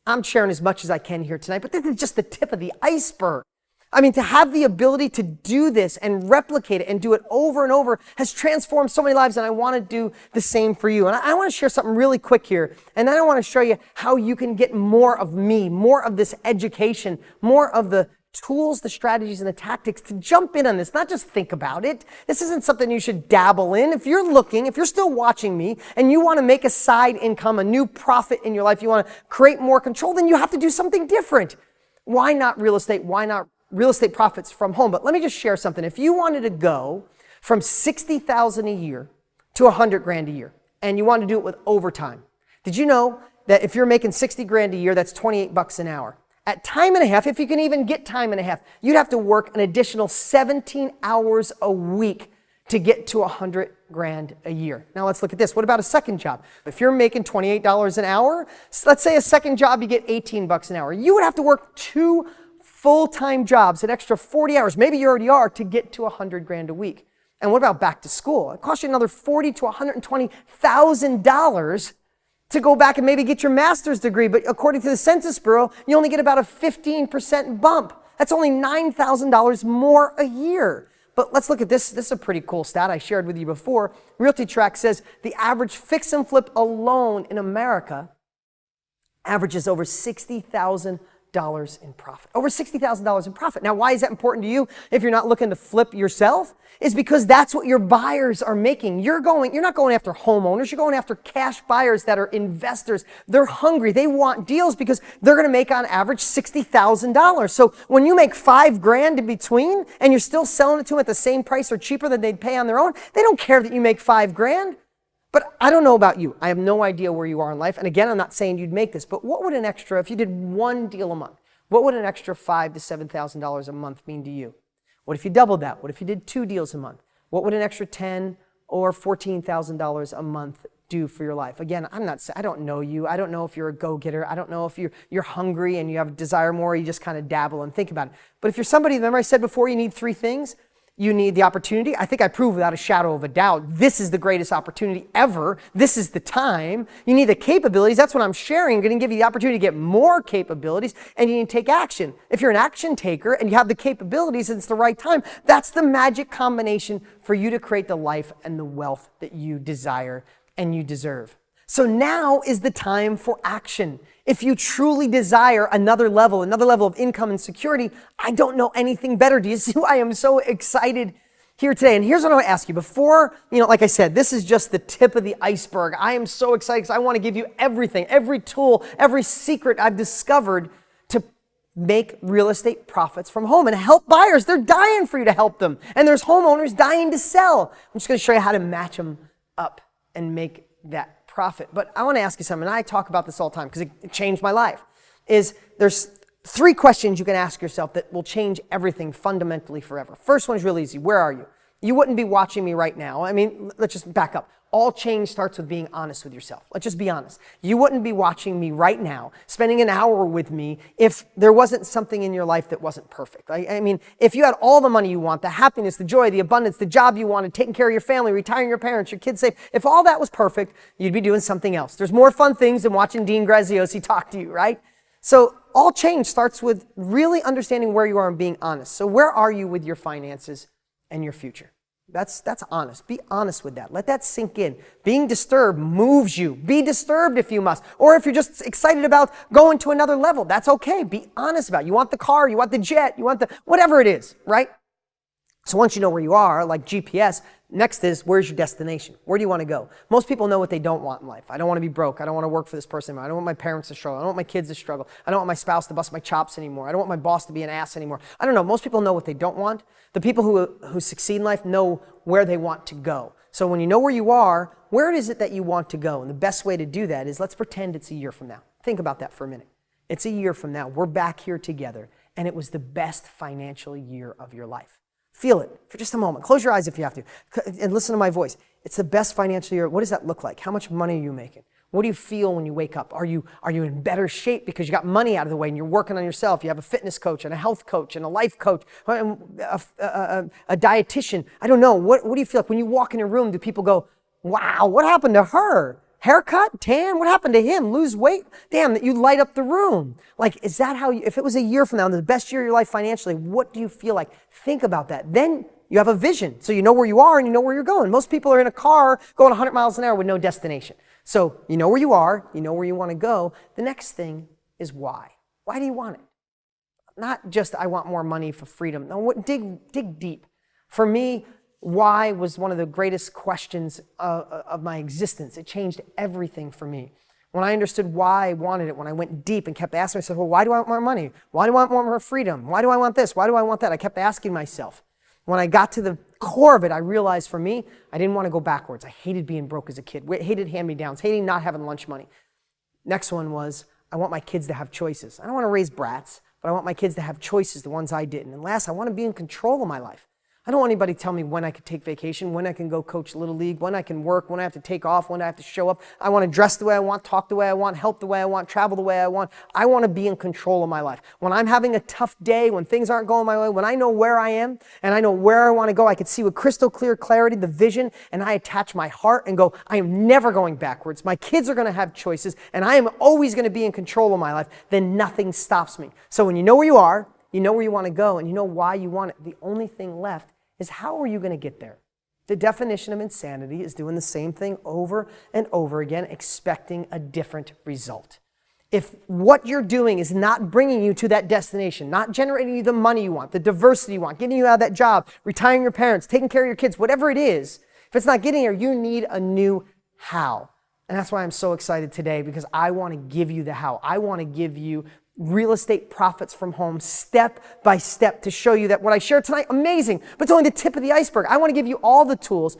I'm sharing as much as I can here tonight, but this is just the tip of the iceberg. To have the ability to do this and replicate it and do it over and over has transformed so many lives, and I want to do the same for you. And I want to share something really quick here, and then I want to show you how you can get more of me, more of this education, more of the tools, the strategies, and the tactics to jump in on this, not just think about it. This isn't something you should dabble in. If you're still watching me and you want to make a side income, a new profit in your life, you want to create more control, then you have to do something different. Why not real estate? Why not real estate profits from home? But let me just share something. If you wanted to go from $60,000 a year to $100,000 a year, and you want to do it with overtime, did you know that if you're making $60,000 a year, that's $28 an hour? At time and a half, if you can even get time and a half, you'd have to work an additional 17 hours a week to get to $100,000 a year. Now let's look at this. What about a second job? If you're making $28 an hour, let's say a second job, you get $18 an hour. You would have to work 2 full-time jobs, an extra 40 hours, maybe you already are, to get to $100,000 a week. And what about back to school? It costs you another $40,000 to $120,000 to go back and maybe get your master's degree. But according to the Census Bureau, you only get about a 15% bump. That's only $9,000 more a year. But let's look at this. This is a pretty cool stat I shared with you before. RealtyTrack says the average fix and flip alone in America averages over $60,000 in profit. Over $60,000 in profit. Now, why is that important to you if you're not looking to flip yourself? Is because that's what your buyers are making. You're not going after homeowners, you're going after cash buyers that are investors. They're hungry. They want deals because they're going to make on average $60,000. So when you make $5,000 in between and you're still selling it to them at the same price or cheaper than they'd pay on their own, they don't care that you make $5,000. But I don't know about you. I have no idea where you are in life. And again, I'm not saying you'd make this, but what would an extra, if you did one deal a month, what would an extra $5,000 to $7,000 a month mean to you? What if you doubled that? What if you did 2 deals a month? What would an extra $10,000 or $14,000 a month do for your life? Again, I don't know you. I don't know if you're a go-getter. I don't know if you're hungry and you have a desire more, or you just kind of dabble and think about it. But if you're somebody, remember I said before, you need 3 things. You need the opportunity. I think I proved without a shadow of a doubt, this is the greatest opportunity ever. This is the time. You need the capabilities. That's what I'm sharing. I'm going to give you the opportunity to get more capabilities, and you need to take action. If you're an action taker and you have the capabilities and it's the right time, that's the magic combination for you to create the life and the wealth that you desire and you deserve. So now is the time for action. If you truly desire another level of income and security, I don't know anything better. Do you see why I am so excited here today? And here's what I want to ask you. Before, like I said, this is just the tip of the iceberg. I am so excited because I want to give you everything, every tool, every secret I've discovered to make real estate profits from home and help buyers. They're dying for you to help them. And there's homeowners dying to sell. I'm just going to show you how to match them up and make that profit. But I want to ask you something, and I talk about this all the time because it changed my life, is there's 3 questions you can ask yourself that will change everything fundamentally forever. First one is really easy. Where are you? You wouldn't be watching me right now. I mean, let's just back up. All change starts with being honest with yourself. Let's just be honest. You wouldn't be watching me right now, spending an hour with me, if there wasn't something in your life that wasn't perfect. I mean, if you had all the money you want, the happiness, the joy, the abundance, the job you wanted, taking care of your family, retiring your parents, your kids safe, if all that was perfect, you'd be doing something else. There's more fun things than watching Dean Graziosi talk to you, right? So all change starts with really understanding where you are and being honest. So where are you with your finances and your future? That's honest. Be honest with that. Let that sink in. Being disturbed moves you. Be disturbed if you must. Or if you're just excited about going to another level, that's okay. Be honest about it. You want the car, you want the jet, you want the whatever it is, right? So once you know where you are, like GPS, next is, where's your destination? Where do you want to go? Most people know what they don't want in life. I don't want to be broke. I don't want to work for this person anymore. I don't want my parents to struggle. I don't want my kids to struggle. I don't want my spouse to bust my chops anymore. I don't want my boss to be an ass anymore. I don't know. Most people know what they don't want. The people who succeed in life know where they want to go. So when you know where you are, where is it that you want to go? And the best way to do that is, let's pretend it's a year from now. Think about that for a minute. It's a year from now. We're back here together, and it was the best financial year of your life. Feel it for just a moment. Close your eyes if you have to, and listen to my voice. It's the best financial year. What does that look like? How much money are you making? What do you feel when you wake up? Are you in better shape because you got money out of the way and you're working on yourself? You have a fitness coach and a health coach and a life coach, a dietitian. I don't know. What do you feel like when you walk in a room? Do people go, wow, what happened to her? Haircut, tan, what happened to him? Lose weight? Damn, that you light up the room. Like, is that how if it was a year from now, the best year of your life financially, what do you feel like? Think about that. Then you have a vision. So you know where you are and you know where you're going. Most people are in a car going 100 miles an hour with no destination. So you know where you are, you know where you want to go. The next thing is why. Why do you want it? Not just, I want more money for freedom. No, dig deep. For me, why was one of the greatest questions of my existence. It changed everything for me. When I understood why I wanted it, when I went deep and kept asking myself, well, why do I want more money? Why do I want more freedom? Why do I want this? Why do I want that? I kept asking myself. When I got to the core of it, I realized for me, I didn't want to go backwards. I hated being broke as a kid, hated hand-me-downs, hating not having lunch money. Next one was, I want my kids to have choices. I don't want to raise brats, but I want my kids to have choices, the ones I didn't. And last, I want to be in control of my life. I don't want anybody to tell me when I could take vacation, when I can go coach Little League, when I can work, when I have to take off, when I have to show up. I want to dress the way I want, talk the way I want, help the way I want, travel the way I want. I want to be in control of my life. When I'm having a tough day, when things aren't going my way, when I know where I am and I know where I want to go, I can see with crystal clear clarity the vision, and I attach my heart and go, I am never going backwards. My kids are going to have choices, and I am always going to be in control of my life. Then nothing stops me. So when you know where you are, you know where you want to go, and you know why you want it, the only thing left is how are you going to get there? The definition of insanity is doing the same thing over and over again, expecting a different result. If what you're doing is not bringing you to that destination, not generating you the money you want, the diversity you want, getting you out of that job, retiring your parents, taking care of your kids, whatever it is, if it's not getting there, you need a new how. And that's why I'm so excited today, because I want to give you the how. I want to give you real estate profits from home step by step to show you that what I shared tonight, amazing, but it's only the tip of the iceberg. I want to give you all the tools.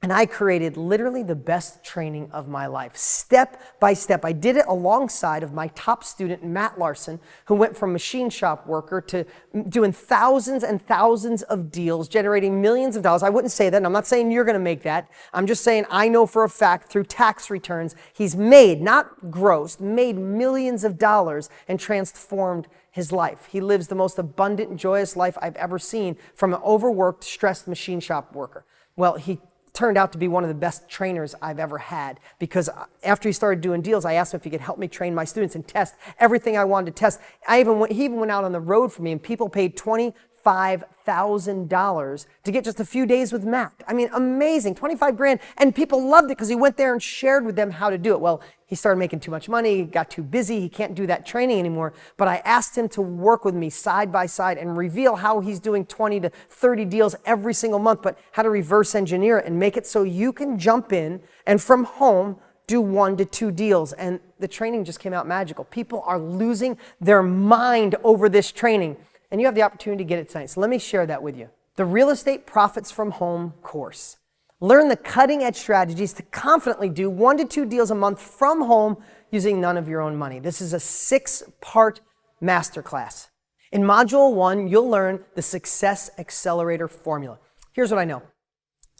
And I created literally the best training of my life, step by step. I did it alongside of my top student, Matt Larson, who went from machine shop worker to doing thousands and thousands of deals, generating millions of dollars. I wouldn't say that, and I'm not saying you're going to make that. I'm just saying I know for a fact through tax returns, he's made, not grossed, made millions of dollars and transformed his life. He lives the most abundant and joyous life I've ever seen from an overworked, stressed machine shop worker. Well, he turned out to be one of the best trainers I've ever had, because after he started doing deals, I asked him if he could help me train my students and test everything I wanted to test. He even went out on the road for me, and people paid $25,000 to get just a few days with Matt. I mean, amazing, 25 grand. And people loved it because he went there and shared with them how to do it. Well, he started making too much money, he got too busy, he can't do that training anymore. But I asked him to work with me side by side and reveal how he's doing 20 to 30 deals every single month, but how to reverse engineer it and make it so you can jump in and from home do 1 to 2 deals. And the training just came out magical. People are losing their mind over this training. And you have the opportunity to get it tonight. So let me share that with you. The Real Estate Profits from Home course. Learn the cutting-edge strategies to confidently do 1 to 2 deals a month from home using none of your own money. This is a 6-part masterclass. In Module 1, you'll learn the Success Accelerator formula. Here's what I know.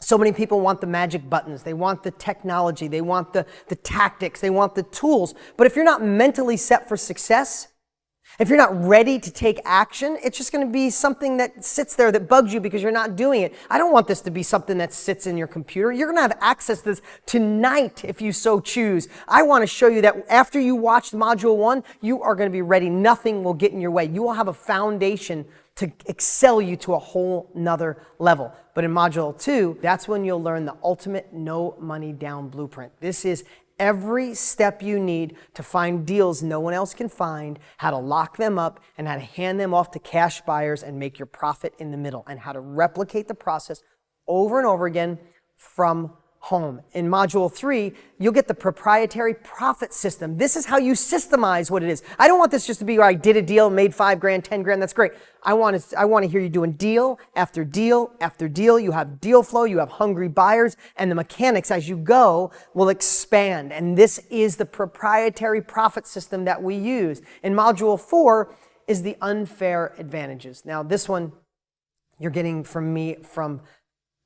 So many people want the magic buttons. They want the technology. They want the tactics. They want the tools. But if you're not mentally set for success, if you're not ready to take action, it's just going to be something that sits there that bugs you because you're not doing it. I don't want this to be something that sits in your computer. You're going to have access to this tonight if you so choose. I want to show you that after you watch Module 1, you are going to be ready. Nothing will get in your way. You will have a foundation to excel you to a whole nother level. But in Module 2, that's when you'll learn the ultimate no money down blueprint. This is every step you need to find deals no one else can find, how to lock them up, and how to hand them off to cash buyers and make your profit in the middle, and how to replicate the process over and over again from home. In Module 3, you'll get the proprietary profit system. This is how you systemize what it is. I don't want this just to be where I did a deal, made 5 grand, 10 grand, that's great. I want to hear you doing deal after deal after deal. You have deal flow, you have hungry buyers, and the mechanics as you go will expand. And this is the proprietary profit system that we use. In Module 4 is the unfair advantages. Now this one you're getting from me from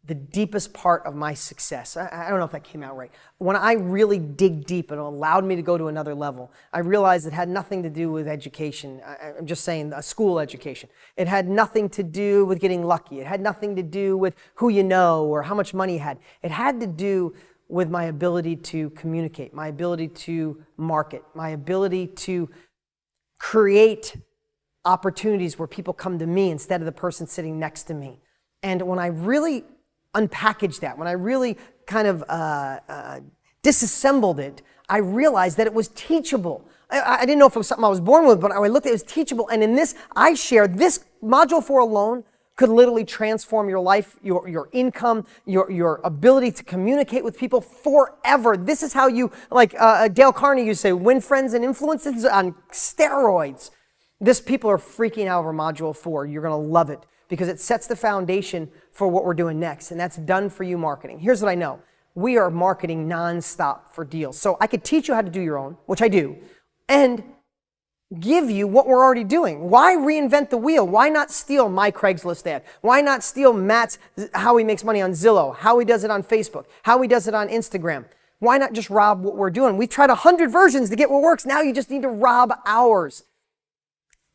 the deepest part of my success. I don't know if that came out right. When I really dig deep and it allowed me to go to another level, I realized it had nothing to do with education. I'm just saying a school education. It had nothing to do with getting lucky. It had nothing to do with who you know or how much money you had. It had to do with my ability to communicate, my ability to market, my ability to create opportunities where people come to me instead of the person sitting next to me. And when I really unpackaged that, when I really kind of disassembled it, I realized that it was teachable. I didn't know if it was something I was born with, but I looked at it, it was teachable. And in this, I shared this Module 4 alone could literally transform your life, your income, your ability to communicate with people forever. This is how you, like Dale Carnegie used to say, win friends and influences on steroids. People are freaking out over Module 4. You're going to love it, because it sets the foundation for what we're doing next, and that's done for you marketing. Here's what I know. We are marketing nonstop for deals. So I could teach you how to do your own, which I do, and give you what we're already doing. Why reinvent the wheel? Why not steal my Craigslist ad? Why not steal Matt's, how he makes money on Zillow, how he does it on Facebook, how he does it on Instagram? Why not just rob what we're doing? We've tried 100 versions to get what works. Now you just need to rob ours.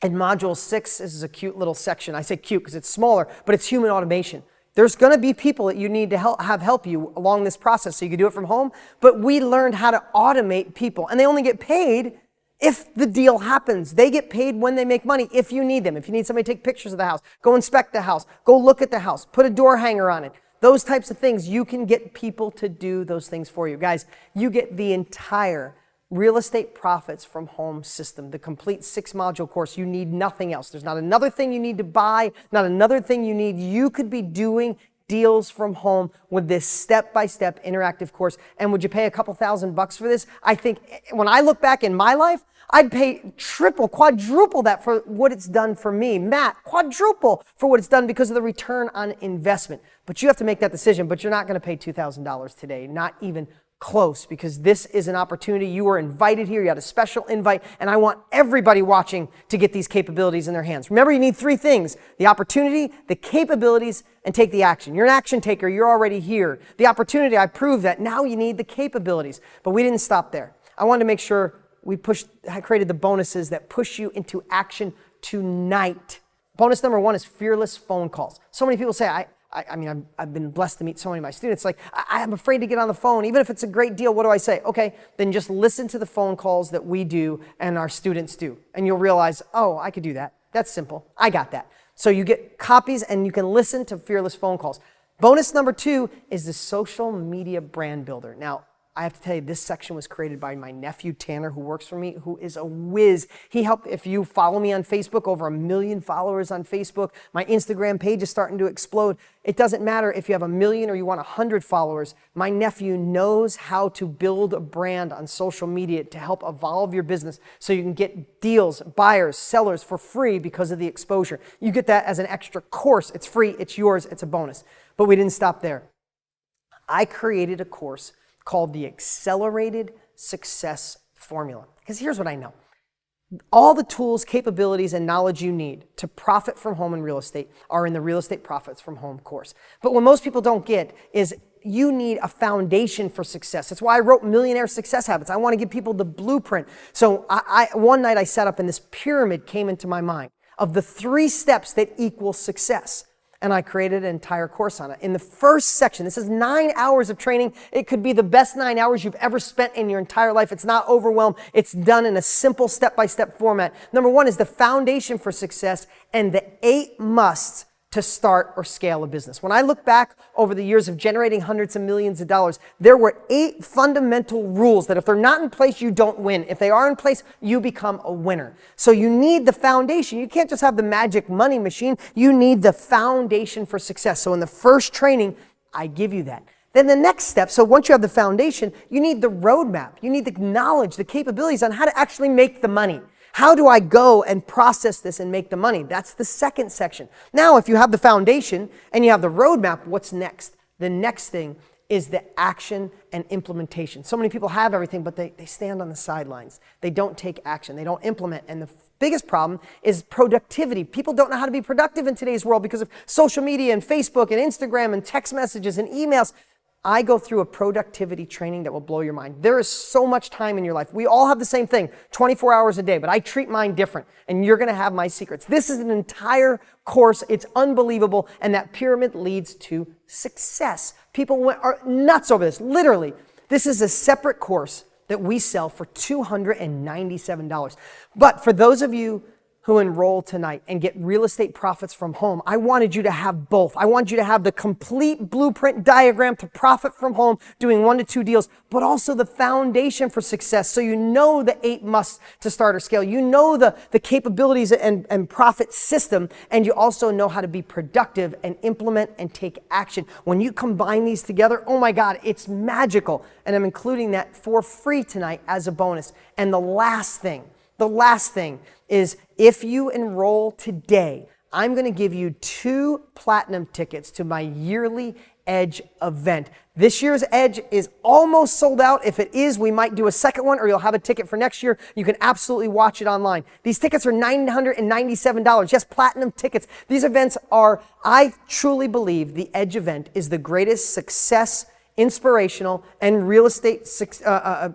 In Module 6, this is a cute little section. I say cute because it's smaller, but it's human automation. There's going to be people that you need to help you along this process so you can do it from home, but we learned how to automate people, and they only get paid If the deal happens, they get paid when they make money if you need them. If you need somebody to take pictures of the house, go inspect the house, go look at the house, put a door hanger on it. Those types of things, you can get people to do those things for you. Guys, you get the entire Real Estate Profits from Home system, the complete 6-module course. You need nothing else. There's not another thing you need to buy, not another thing you need. You could be doing deals from home with this step-by-step interactive course. And would you pay a couple $1,000 for this? I think when I look back in my life, I'd pay triple, quadruple that for what it's done for me. Matt, quadruple for what it's done because of the return on investment. But you have to make that decision, but you're not going to pay $2,000 today, not even close, because this is an opportunity. You were invited here. You had a special invite, and I want everybody watching to get these capabilities in their hands. Remember, you need 3 things: the opportunity, the capabilities, and take the action. You're an action taker. You're already here. The opportunity, I proved that. Now you need the capabilities. But we didn't stop there. I wanted to make sure I created the bonuses that push you into action tonight. Bonus number 1 is fearless phone calls. So many people say, I've been blessed to meet so many of my students. Like, I'm afraid to get on the phone. Even if it's a great deal, what do I say? Okay, then just listen to the phone calls that we do and our students do. And you'll realize, oh, I could do that. That's simple. I got that. So you get copies and you can listen to fearless phone calls. Bonus number 2 is the social media brand builder. Now, I have to tell you, this section was created by my nephew, Tanner, who works for me, who is a whiz. He helped, if you follow me on Facebook, over 1 million followers on Facebook. My Instagram page is starting to explode. It doesn't matter if you have 1 million or you want 100 followers. My nephew knows how to build a brand on social media to help evolve your business so you can get deals, buyers, sellers for free because of the exposure. You get that as an extra course. It's free, it's yours, it's a bonus. But we didn't stop there. I created a course called the Accelerated Success Formula. Because here's what I know. All the tools, capabilities, and knowledge you need to profit from home and real estate are in the Real Estate Profits from Home course. But what most people don't get is you need a foundation for success. That's why I wrote Millionaire Success Habits. I want to give people the blueprint. So one night I sat up and this pyramid came into my mind of the 3 steps that equal success. And I created an entire course on it. In the first section, this is 9 hours of training. It could be the best 9 hours you've ever spent in your entire life. It's not overwhelmed. It's done in a simple step-by-step format. Number 1 is the foundation for success and the 8 musts to start or scale a business. When I look back over the years of generating hundreds of millions of dollars, there were 8 fundamental rules that if they're not in place, you don't win. If they are in place, you become a winner. So you need the foundation. You can't just have the magic money machine. You need the foundation for success. So in the first training, I give you that. Then the next step, so once you have the foundation, you need the roadmap. You need the knowledge, the capabilities on how to actually make the money. How do I go and process this and make the money? That's the second section. Now, if you have the foundation and you have the roadmap, what's next? The next thing is the action and implementation. So many people have everything, but they stand on the sidelines. They don't take action. They don't implement. And the biggest problem is productivity. People don't know how to be productive in today's world because of social media and Facebook and Instagram and text messages and emails. I go through a productivity training that will blow your mind. There is so much time in your life. We all have the same thing, 24 hours a day, but I treat mine different, and you're gonna have my secrets. This is an entire course. It's unbelievable, and that pyramid leads to success. People are nuts over this, literally. This is a separate course that we sell for $297. But for those of you who enroll tonight and get Real Estate Profits from Home, I wanted you to have both. I wanted you to have the complete blueprint diagram to profit from home, doing 1 to 2 deals, but also the foundation for success. So you know the 8 musts to start or scale. You know the capabilities and profit system, and you also know how to be productive and implement and take action. When you combine these together, oh my God, it's magical. And I'm including that for free tonight as a bonus. And the last thing is if you enroll today, I'm going to give you 2 platinum tickets to my yearly Edge event. This year's Edge is almost sold out. If it is, we might do a second one, or you'll have a ticket for next year. You can absolutely watch it online. These tickets are $997. Yes, platinum tickets. These events are, I truly believe the Edge event is the greatest success, inspirational, and real estate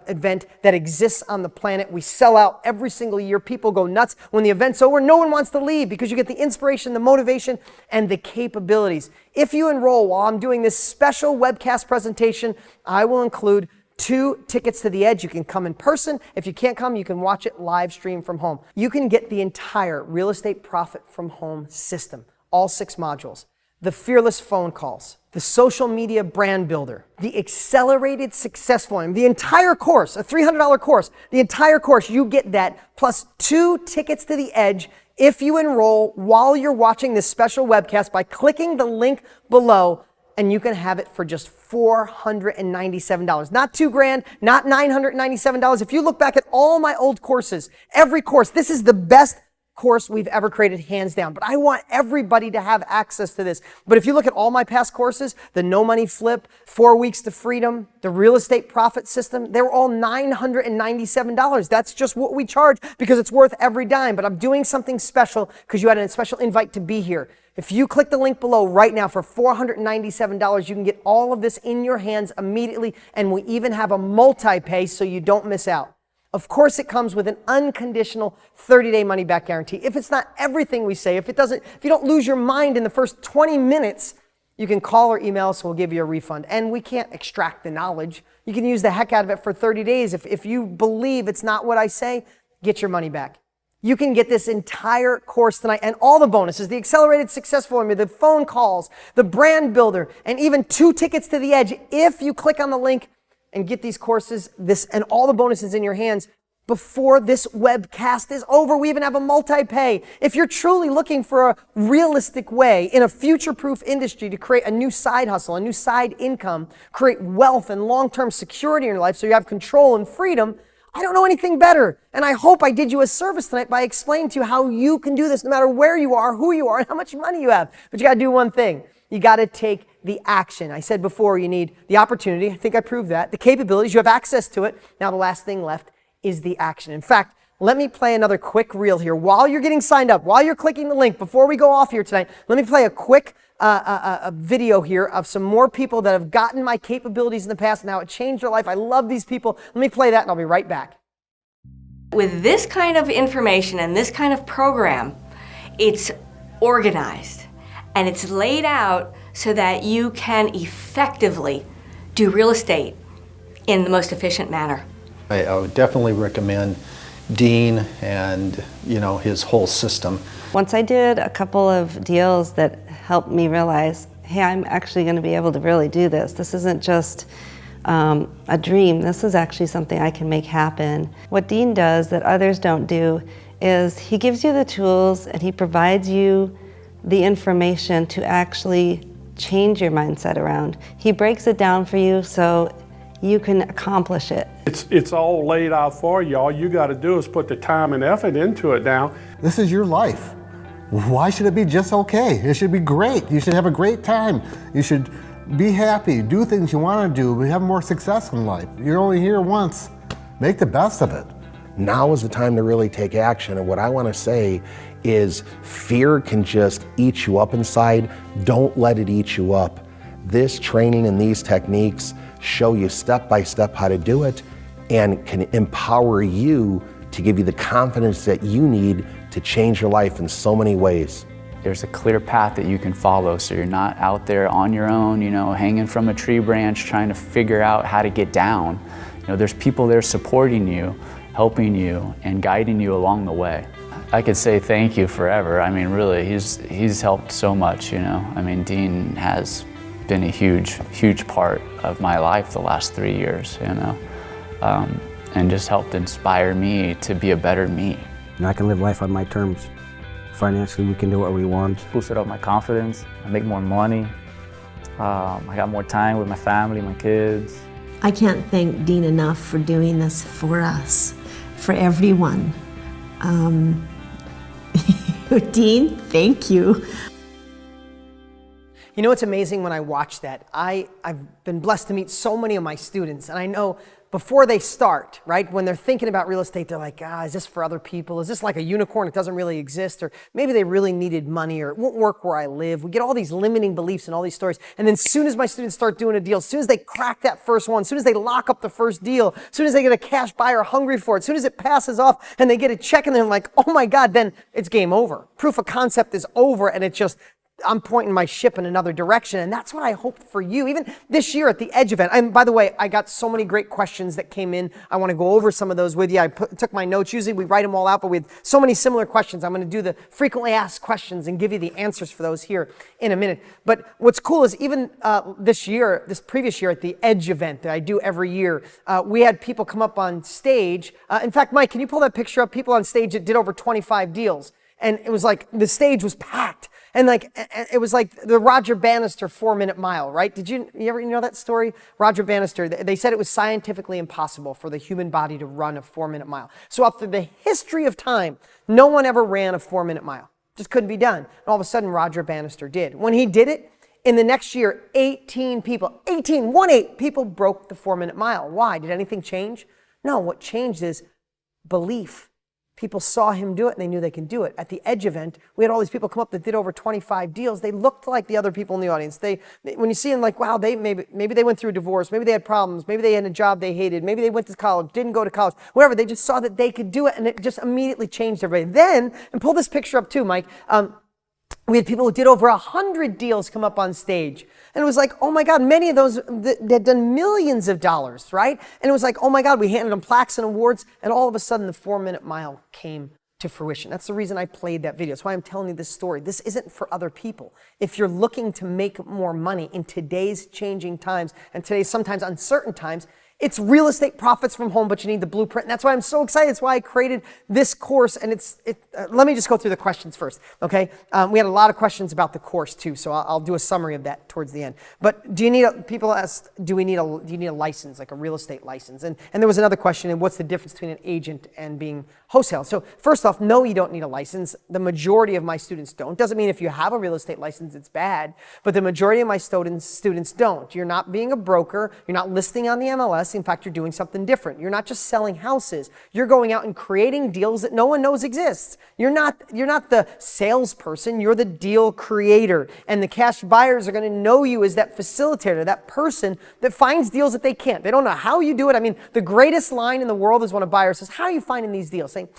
event that exists on the planet. We sell out every single year. People go nuts. When the event's over, no one wants to leave because you get the inspiration, the motivation, and the capabilities. If you enroll while I'm doing this special webcast presentation, I will include 2 tickets to the Edge. You can come in person. If you can't come, you can watch it live stream from home. You can get the entire Real Estate Profit from Home system, all 6 modules. The Fearless Phone Calls, the Social Media Brand Builder, the Accelerated Success Formula, the entire course, a $300 course, the entire course, you get that, plus 2 tickets to the Edge if you enroll while you're watching this special webcast by clicking the link below, and you can have it for just $497. Not $2,000, not $997. If you look back at all my old courses, every course, this is the best course we've ever created, hands down. But I want everybody to have access to this. But if you look at all my past courses, the No Money Flip, 4 Weeks to Freedom, the Real Estate Profit System, they were all $997. That's just what we charge because it's worth every dime. But I'm doing something special because you had a special invite to be here. If you click the link below right now for $497, you can get all of this in your hands immediately. And we even have a multi-pay so you don't miss out. Of course, it comes with an unconditional 30-day money-back guarantee. If it's not everything we say, if you don't lose your mind in the first 20 minutes, you can call or email us, we'll give you a refund. And we can't extract the knowledge. You can use the heck out of it for 30 days. If you believe it's not what I say, get your money back. You can get this entire course tonight and all the bonuses, the Accelerated Success Formula, the phone calls, the Brand Builder, and even 2 tickets to the Edge if you click on the link and get these courses, this and all the bonuses in your hands before this webcast is over. We even have a multi-pay. If you're truly looking for a realistic way in a future-proof industry to create a new side hustle, a new side income, create wealth and long-term security in your life so you have control and freedom, I don't know anything better. And I hope I did you a service tonight by explaining to you how you can do this no matter where you are, who you are, and how much money you have. But you got to do one thing. You got to take the action. I said before, you need the opportunity. I think I proved that. The capabilities, you have access to it. Now the last thing left is the action. In fact, let me play another quick reel here. While you're getting signed up, while you're clicking the link, before we go off here tonight, let me play a quick a video here of some more people that have gotten my capabilities in the past and how it changed their life. I love these people. Let me play that and I'll be right back. With this kind of information and this kind of program, it's organized and it's laid out so that you can effectively do real estate in the most efficient manner. I would definitely recommend Dean and his whole system. Once I did a couple of deals that helped me realize, hey, I'm actually going to be able to really do this. This isn't just a dream. This is actually something I can make happen. What Dean does that others don't do is he gives you the tools and he provides you the information to actually change your mindset around. He breaks it down for you so you can accomplish it. It's all laid out for you. All you got to do is put the time and effort into it now. This is your life. Why should it be just okay? It should be great. You should have a great time. You should be happy, do things you want to do, have more success in life. You're only here once. Make the best of it. Now is the time to really take action. And what I want to say is fear can just eat you up inside. Don't let it eat you up. This training and these techniques show you step by step how to do it and can empower you to give you the confidence that you need to change your life in so many ways. There's a clear path that you can follow so you're not out there on your own, hanging from a tree branch trying to figure out how to get down. There's people there supporting you, helping you, and guiding you along the way. I could say thank you forever. I mean, really, he's helped so much, I mean, Dean has been a huge part of my life the last 3 years, and just helped inspire me to be a better me. And I can live life on my terms. Financially, we can do what we want. Boosted up my confidence. I make more money. I got more time with my family, my kids. I can't thank Dean enough for doing this for us, for everyone. Dean, thank you. You know what's amazing when I watch that? I've been blessed to meet so many of my students, and I know before they start, right, when they're thinking about real estate, they're like, is this for other people? Is this like a unicorn? It doesn't really exist. Or maybe they really needed money, or it won't work where I live. We get all these limiting beliefs and all these stories. And then as soon as my students start doing a deal, as soon as they crack that first one, as soon as they lock up the first deal, as soon as they get a cash buyer hungry for it, as soon as it passes off and they get a check and they're like, oh my God, then it's game over. Proof of concept is over and it just I'm pointing my ship in another direction. And that's what I hope for you. Even this year at the Edge event. And by the way, I got so many great questions that came in. I want to go over some of those with you. I took my notes. Usually we write them all out, but we had so many similar questions. I'm going to do the frequently asked questions and give you the answers for those here in a minute. But what's cool is even this previous year at the Edge event that I do every year, we had people come up on stage. In fact, Mike, can you pull that picture up? People on stage that did over 25 deals. And it was like the stage was packed. And like, it was like the Roger Bannister 4-minute mile, right? Did you ever know that story? Roger Bannister, they said it was scientifically impossible for the human body to run a 4-minute mile. So after the history of time, no one ever ran a 4-minute mile. Just couldn't be done. And all of a sudden, Roger Bannister did. When he did it, in the next year, 18 people broke the 4-minute mile. Why? Did anything change? No, what changed is belief. People saw him do it and they knew they can do it. At the Edge event, we had all these people come up that did over 25 deals. They looked like the other people in the audience. When you see them, like, wow, maybe they went through a divorce, maybe they had problems, maybe they had a job they hated, maybe they went to college, didn't go to college, whatever. They just saw that they could do it, and it just immediately changed everybody. Then, and pull this picture up too, Mike. We had people who did over 100 deals come up on stage. And it was like, oh my God, many of those had done millions of dollars, right? And it was like, oh my God, we handed them plaques and awards, and all of a sudden the 4-minute mile came to fruition. That's the reason I played that video. That's why I'm telling you this story. This isn't for other people. If you're looking to make more money in today's changing times and today's sometimes uncertain times, it's real estate profits from home, but you need the blueprint. And that's why I'm so excited. That's why I created this course. And let me just go through the questions first, okay? We had a lot of questions about the course too, so I'll do a summary of that towards the end. But people asked, do you need a license, like a real estate license? And there was another question, and what's the difference between an agent and being wholesale? So first off, no, you don't need a license. The majority of my students don't. Doesn't mean if you have a real estate license, it's bad, but the majority of my students don't. You're not being a broker. You're not listing on the MLS. In fact, you're doing something different. You're not just selling houses. You're going out and creating deals that no one knows exists. You're not the salesperson. You're the deal creator. And the cash buyers are going to know you as that facilitator, that person that finds deals that they can't. They don't know how you do it. I mean, the greatest line in the world is when a buyer says, how are you finding these deals? Saying,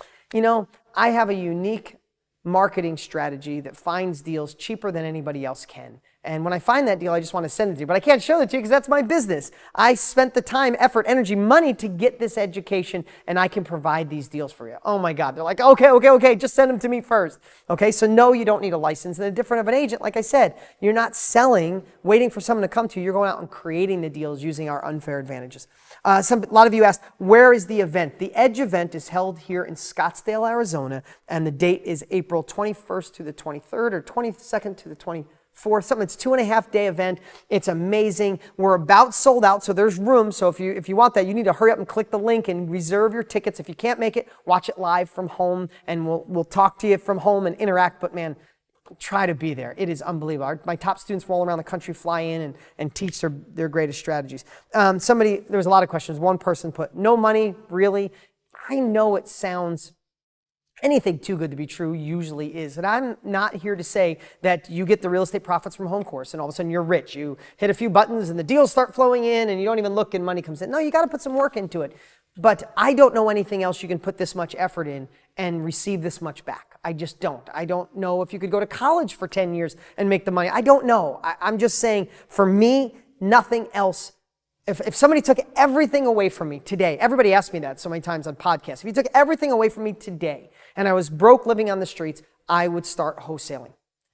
I have a unique marketing strategy that finds deals cheaper than anybody else can. And when I find that deal, I just want to send it to you. But I can't show it to you because that's my business. I spent the time, effort, energy, money to get this education, and I can provide these deals for you. Oh my God. They're like, okay, just send them to me first. Okay, so no, you don't need a license. And the different of an agent, like I said, you're not selling, waiting for someone to come to you. You're going out and creating the deals using our unfair advantages. A lot of you asked, where is the event? The Edge event is held here in Scottsdale, Arizona, and the date is April 21st to the 23rd or 22nd to the 24th. It's a 2.5-day event. It's amazing. We're about sold out, so there's room. So if you want that, you need to hurry up and click the link and reserve your tickets. If you can't make it, watch it live from home, and we'll talk to you from home and interact. But man, try to be there. It is unbelievable. My top students from all around the country fly in and teach their greatest strategies. There was a lot of questions. One person put, no money, really? I know it sounds anything too good to be true usually is. And I'm not here to say that you get the real estate profits from home course and all of a sudden you're rich. You hit a few buttons and the deals start flowing in and you don't even look and money comes in. No, you got to put some work into it. But I don't know anything else you can put this much effort in and receive this much back. I just don't. I don't know if you could go to college for 10 years and make the money. I don't know. I'm just saying, for me, nothing else. If somebody took everything away from me today, everybody asked me that so many times on podcasts. If you took everything away from me today and I was broke living on the streets, I would start wholesaling,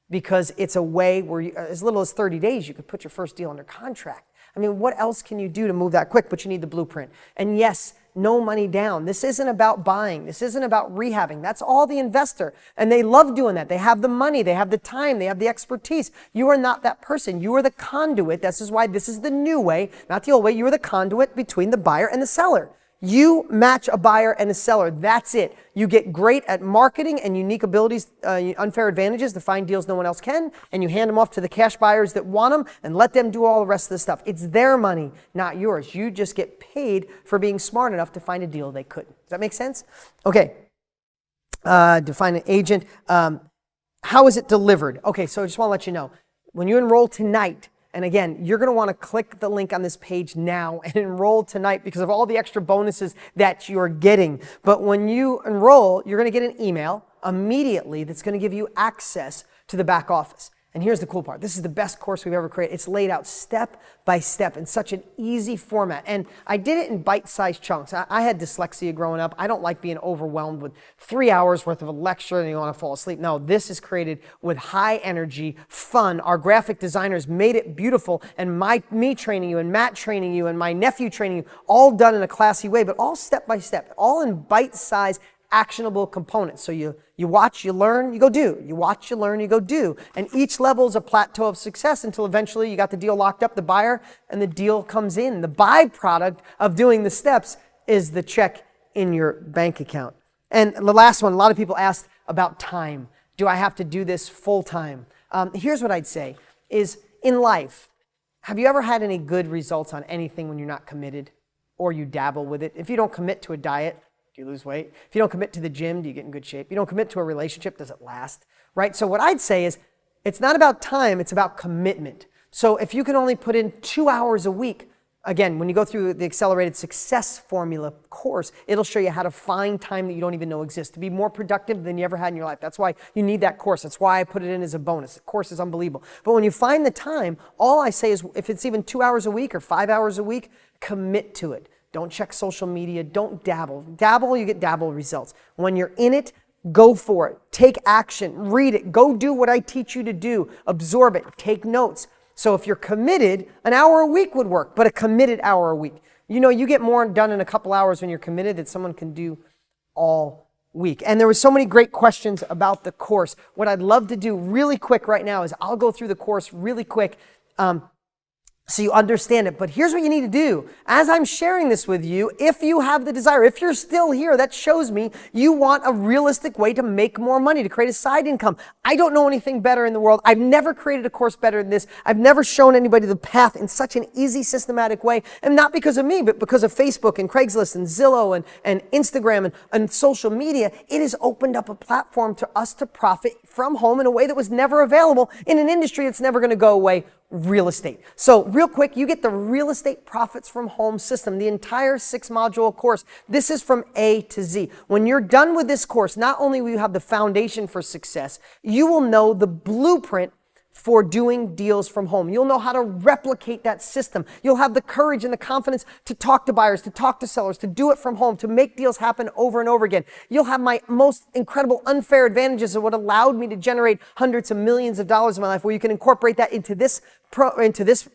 because it's a way where as little as 30 days, you could put your first deal under contract. I mean, what else can you do to move that quick? But you need the blueprint. And yes, no money down. This isn't about buying. This isn't about rehabbing. That's all the investor. And they love doing that. They have the money. They have the time. They have the expertise. You are not that person. You are the conduit. This is why this is the new way, not the old way. You are the conduit between the buyer and the seller. You match a buyer and a seller. That's it. You get great at marketing and unique abilities, unfair advantages to find deals no one else can, and you hand them off to the cash buyers that want them and let them do all the rest of the stuff. It's their money, not yours. You just get paid for being smart enough to find a deal they couldn't. Does that make sense? Okay. Define an agent. How is it delivered? Okay, so I just want to let you know. When you enroll tonight, and again, you're going to want to click the link on this page now and enroll tonight because of all the extra bonuses that you're getting. But when you enroll, you're going to get an email immediately that's going to give you access to the back office. And here's the cool part. This is the best course we've ever created. It's laid out step by step in such an easy format. And I did it in bite-sized chunks. I had dyslexia growing up. I don't like being overwhelmed with 3 hours worth of a lecture and you want to fall asleep. No, this is created with high energy, fun. Our graphic designers made it beautiful. And me training you and Matt training you and my nephew training you, all done in a classy way, but all step by step, all in bite-sized actionable components. So you watch, you learn, you go do. You watch, you learn, you go do. And each level is a plateau of success until eventually you got the deal locked up, the buyer, and the deal comes in. The byproduct of doing the steps is the check in your bank account. And the last one, a lot of people asked about time. Do I have to do this full time? Here's what I'd say is in life, have you ever had any good results on anything when you're not committed or you dabble with it? If you don't commit to a diet, do you lose weight? If you don't commit to the gym, do you get in good shape? If you don't commit to a relationship, does it last? Right? So what I'd say is it's not about time, it's about commitment. So if you can only put in 2 hours a week, again, when you go through the Accelerated Success Formula course, it'll show you how to find time that you don't even know exists, to be more productive than you ever had in your life. That's why you need that course. That's why I put it in as a bonus. The course is unbelievable. But when you find the time, all I say is if it's even 2 hours a week or 5 hours a week, commit to it. Don't check social media. Don't dabble. Dabble, you get dabble results. When you're in it, go for it. Take action. Read it. Go do what I teach you to do. Absorb it. Take notes. So if you're committed, an hour a week would work, but a committed hour a week. You know, you get more done in a couple hours when you're committed than someone can do all week. And there were so many great questions about the course. What I'd love to do really quick right now is I'll go through the course really quick. So you understand it. But here's what you need to do. As I'm sharing this with you, if you have the desire, if you're still here, that shows me you want a realistic way to make more money, to create a side income. I don't know anything better in the world. I've never created a course better than this. I've never shown anybody the path in such an easy, systematic way. And not because of me, but because of Facebook and Craigslist and Zillow and Instagram and social media. It has opened up a platform to us to profit from home in a way that was never available in an industry that's never going to go away. Real estate. So real quick, you get the real estate profits from home system, the entire 6-module course. This is from A to Z. When you're done with this course, not only will you have the foundation for success, you will know the blueprint for doing deals from home. You'll know how to replicate that system. You'll have the courage and the confidence to talk to buyers, to talk to sellers, to do it from home, to make deals happen over and over again. You'll have my most incredible unfair advantages of what allowed me to generate hundreds of millions of dollars in my life, where you can incorporate that into this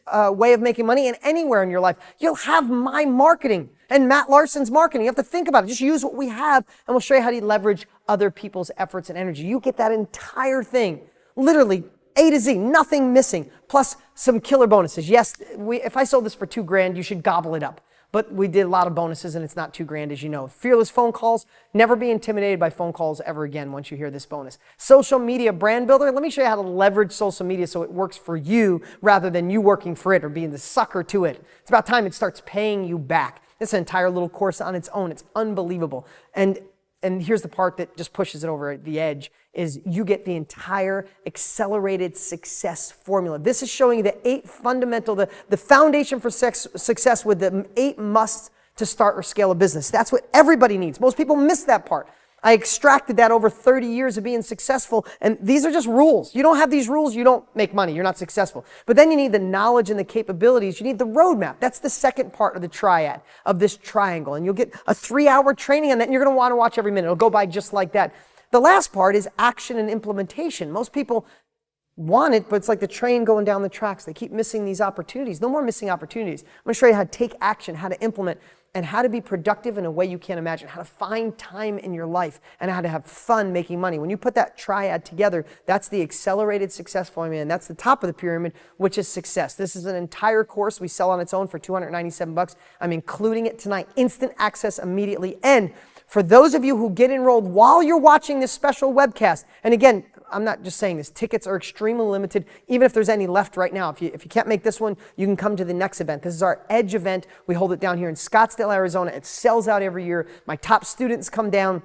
way of making money and anywhere in your life. You'll have my marketing and Matt Larson's marketing. You have to think about it. Just use what we have and we'll show you how to leverage other people's efforts and energy. You get that entire thing, literally A to Z, nothing missing, plus some killer bonuses. Yes, if I sold this for $2,000, you should gobble it up. But we did a lot of bonuses and it's not $2,000, as you know. Fearless phone calls, never be intimidated by phone calls ever again once you hear this bonus. Social media brand builder, let me show you how to leverage social media so it works for you rather than you working for it or being the sucker to it. It's about time it starts paying you back. It's an entire little course on its own. It's unbelievable. And here's the part that just pushes it over the edge, is you get the entire Accelerated Success Formula. This is showing you the 8 fundamental, the foundation for success with the 8 musts to start or scale a business. That's what everybody needs. Most people miss that part. I extracted that over 30 years of being successful, and these are just rules. You don't have these rules, you don't make money, you're not successful. But then you need the knowledge and the capabilities, you need the roadmap. That's the second part of the triad, of this triangle. And you'll get a 3-hour training on that, and you're gonna wanna watch every minute. It'll go by just like that. The last part is action and implementation. Most people want it, but it's like the train going down the tracks. They keep missing these opportunities. No more missing opportunities. I'm gonna show you how to take action, how to implement, and how to be productive in a way you can't imagine, how to find time in your life, and how to have fun making money. When you put that triad together, that's the Accelerated Success Formula, and that's the top of the pyramid, which is success. This is an entire course we sell on its own for $297. I'm including it tonight, instant access immediately. And for those of you who get enrolled while you're watching this special webcast, and again, I'm not just saying this, tickets are extremely limited, even if there's any left right now. If you can't make this one, you can come to the next event. This is our Edge event. We hold it down here in Scottsdale, Arizona. It sells out every year. My top students come down.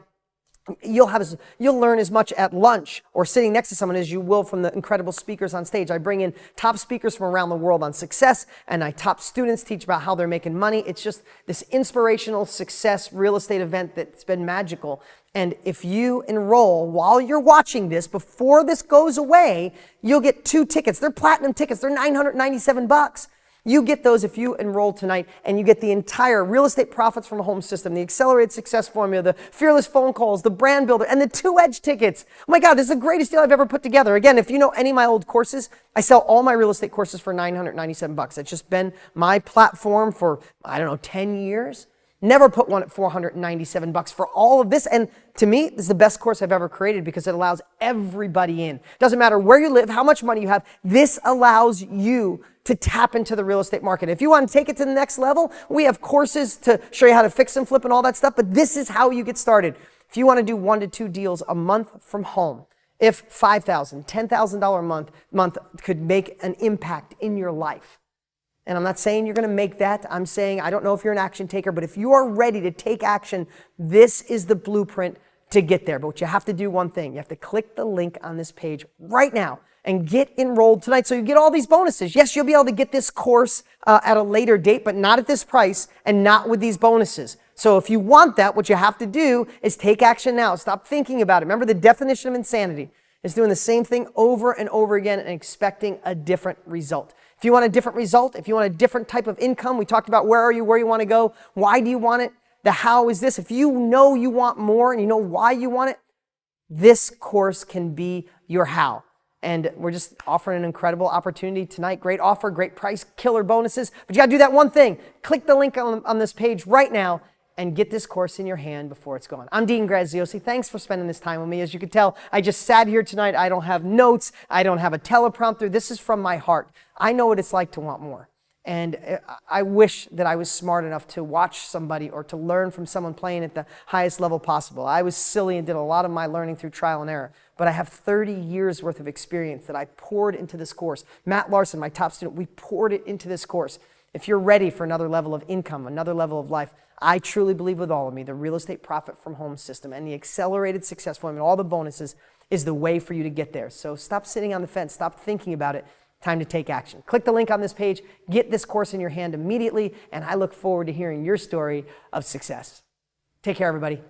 You'll learn as much at lunch or sitting next to someone as you will from the incredible speakers on stage. I bring in top speakers from around the world on success, and I top students teach about how they're making money. It's just this inspirational success real estate event that's been magical. And if you enroll while you're watching this, before this goes away, you'll get 2 tickets. They're platinum tickets. They're $997. You get those if you enroll tonight, and you get the entire Real Estate Profits from Home system, the Accelerated Success Formula, the Fearless Phone Calls, the Brand Builder, and the 2 Edge tickets. Oh my God, this is the greatest deal I've ever put together. Again, if you know any of my old courses, I sell all my real estate courses for $997. It's just been my platform for, 10 years. Never put one at $497 for all of this. And to me, this is the best course I've ever created because it allows everybody in. Doesn't matter where you live, how much money you have. This allows you to tap into the real estate market. If you want to take it to the next level, we have courses to show you how to fix and flip and all that stuff. But this is how you get started. If you want to do 1 to 2 deals a month from home, if $5,000, $10,000 a month could make an impact in your life. And I'm not saying you're going to make that. I'm saying, I don't know if you're an action taker, but if you are ready to take action, this is the blueprint to get there. But you have to do one thing. You have to click the link on this page right now and get enrolled tonight so you get all these bonuses. Yes, you'll be able to get this course at a later date, but not at this price and not with these bonuses. So if you want that, what you have to do is take action now. Stop thinking about it. Remember, the definition of insanity is doing the same thing over and over again and expecting a different result. If you want a different result, if you want a different type of income, we talked about where are you, where you want to go, why do you want it, the how is this. If you know you want more and you know why you want it, this course can be your how. And we're just offering an incredible opportunity tonight. Great offer, great price, killer bonuses. But you got to do that one thing. Click the link on this page right now and get this course in your hand before it's gone. I'm Dean Graziosi. Thanks for spending this time with me. As you can tell, I just sat here tonight. I don't have notes. I don't have a teleprompter. This is from my heart. I know what it's like to want more. And I wish that I was smart enough to watch somebody or to learn from someone playing at the highest level possible. I was silly and did a lot of my learning through trial and error. But I have 30 years worth of experience that I poured into this course. Matt Larson, my top student, we poured it into this course. If you're ready for another level of income, another level of life, I truly believe with all of me, the Real Estate Profit from Home system and the Accelerated Success Formula and all the bonuses is the way for you to get there. So stop sitting on the fence. Stop thinking about it. Time to take action. Click the link on this page. Get this course in your hand immediately. And I look forward to hearing your story of success. Take care, everybody.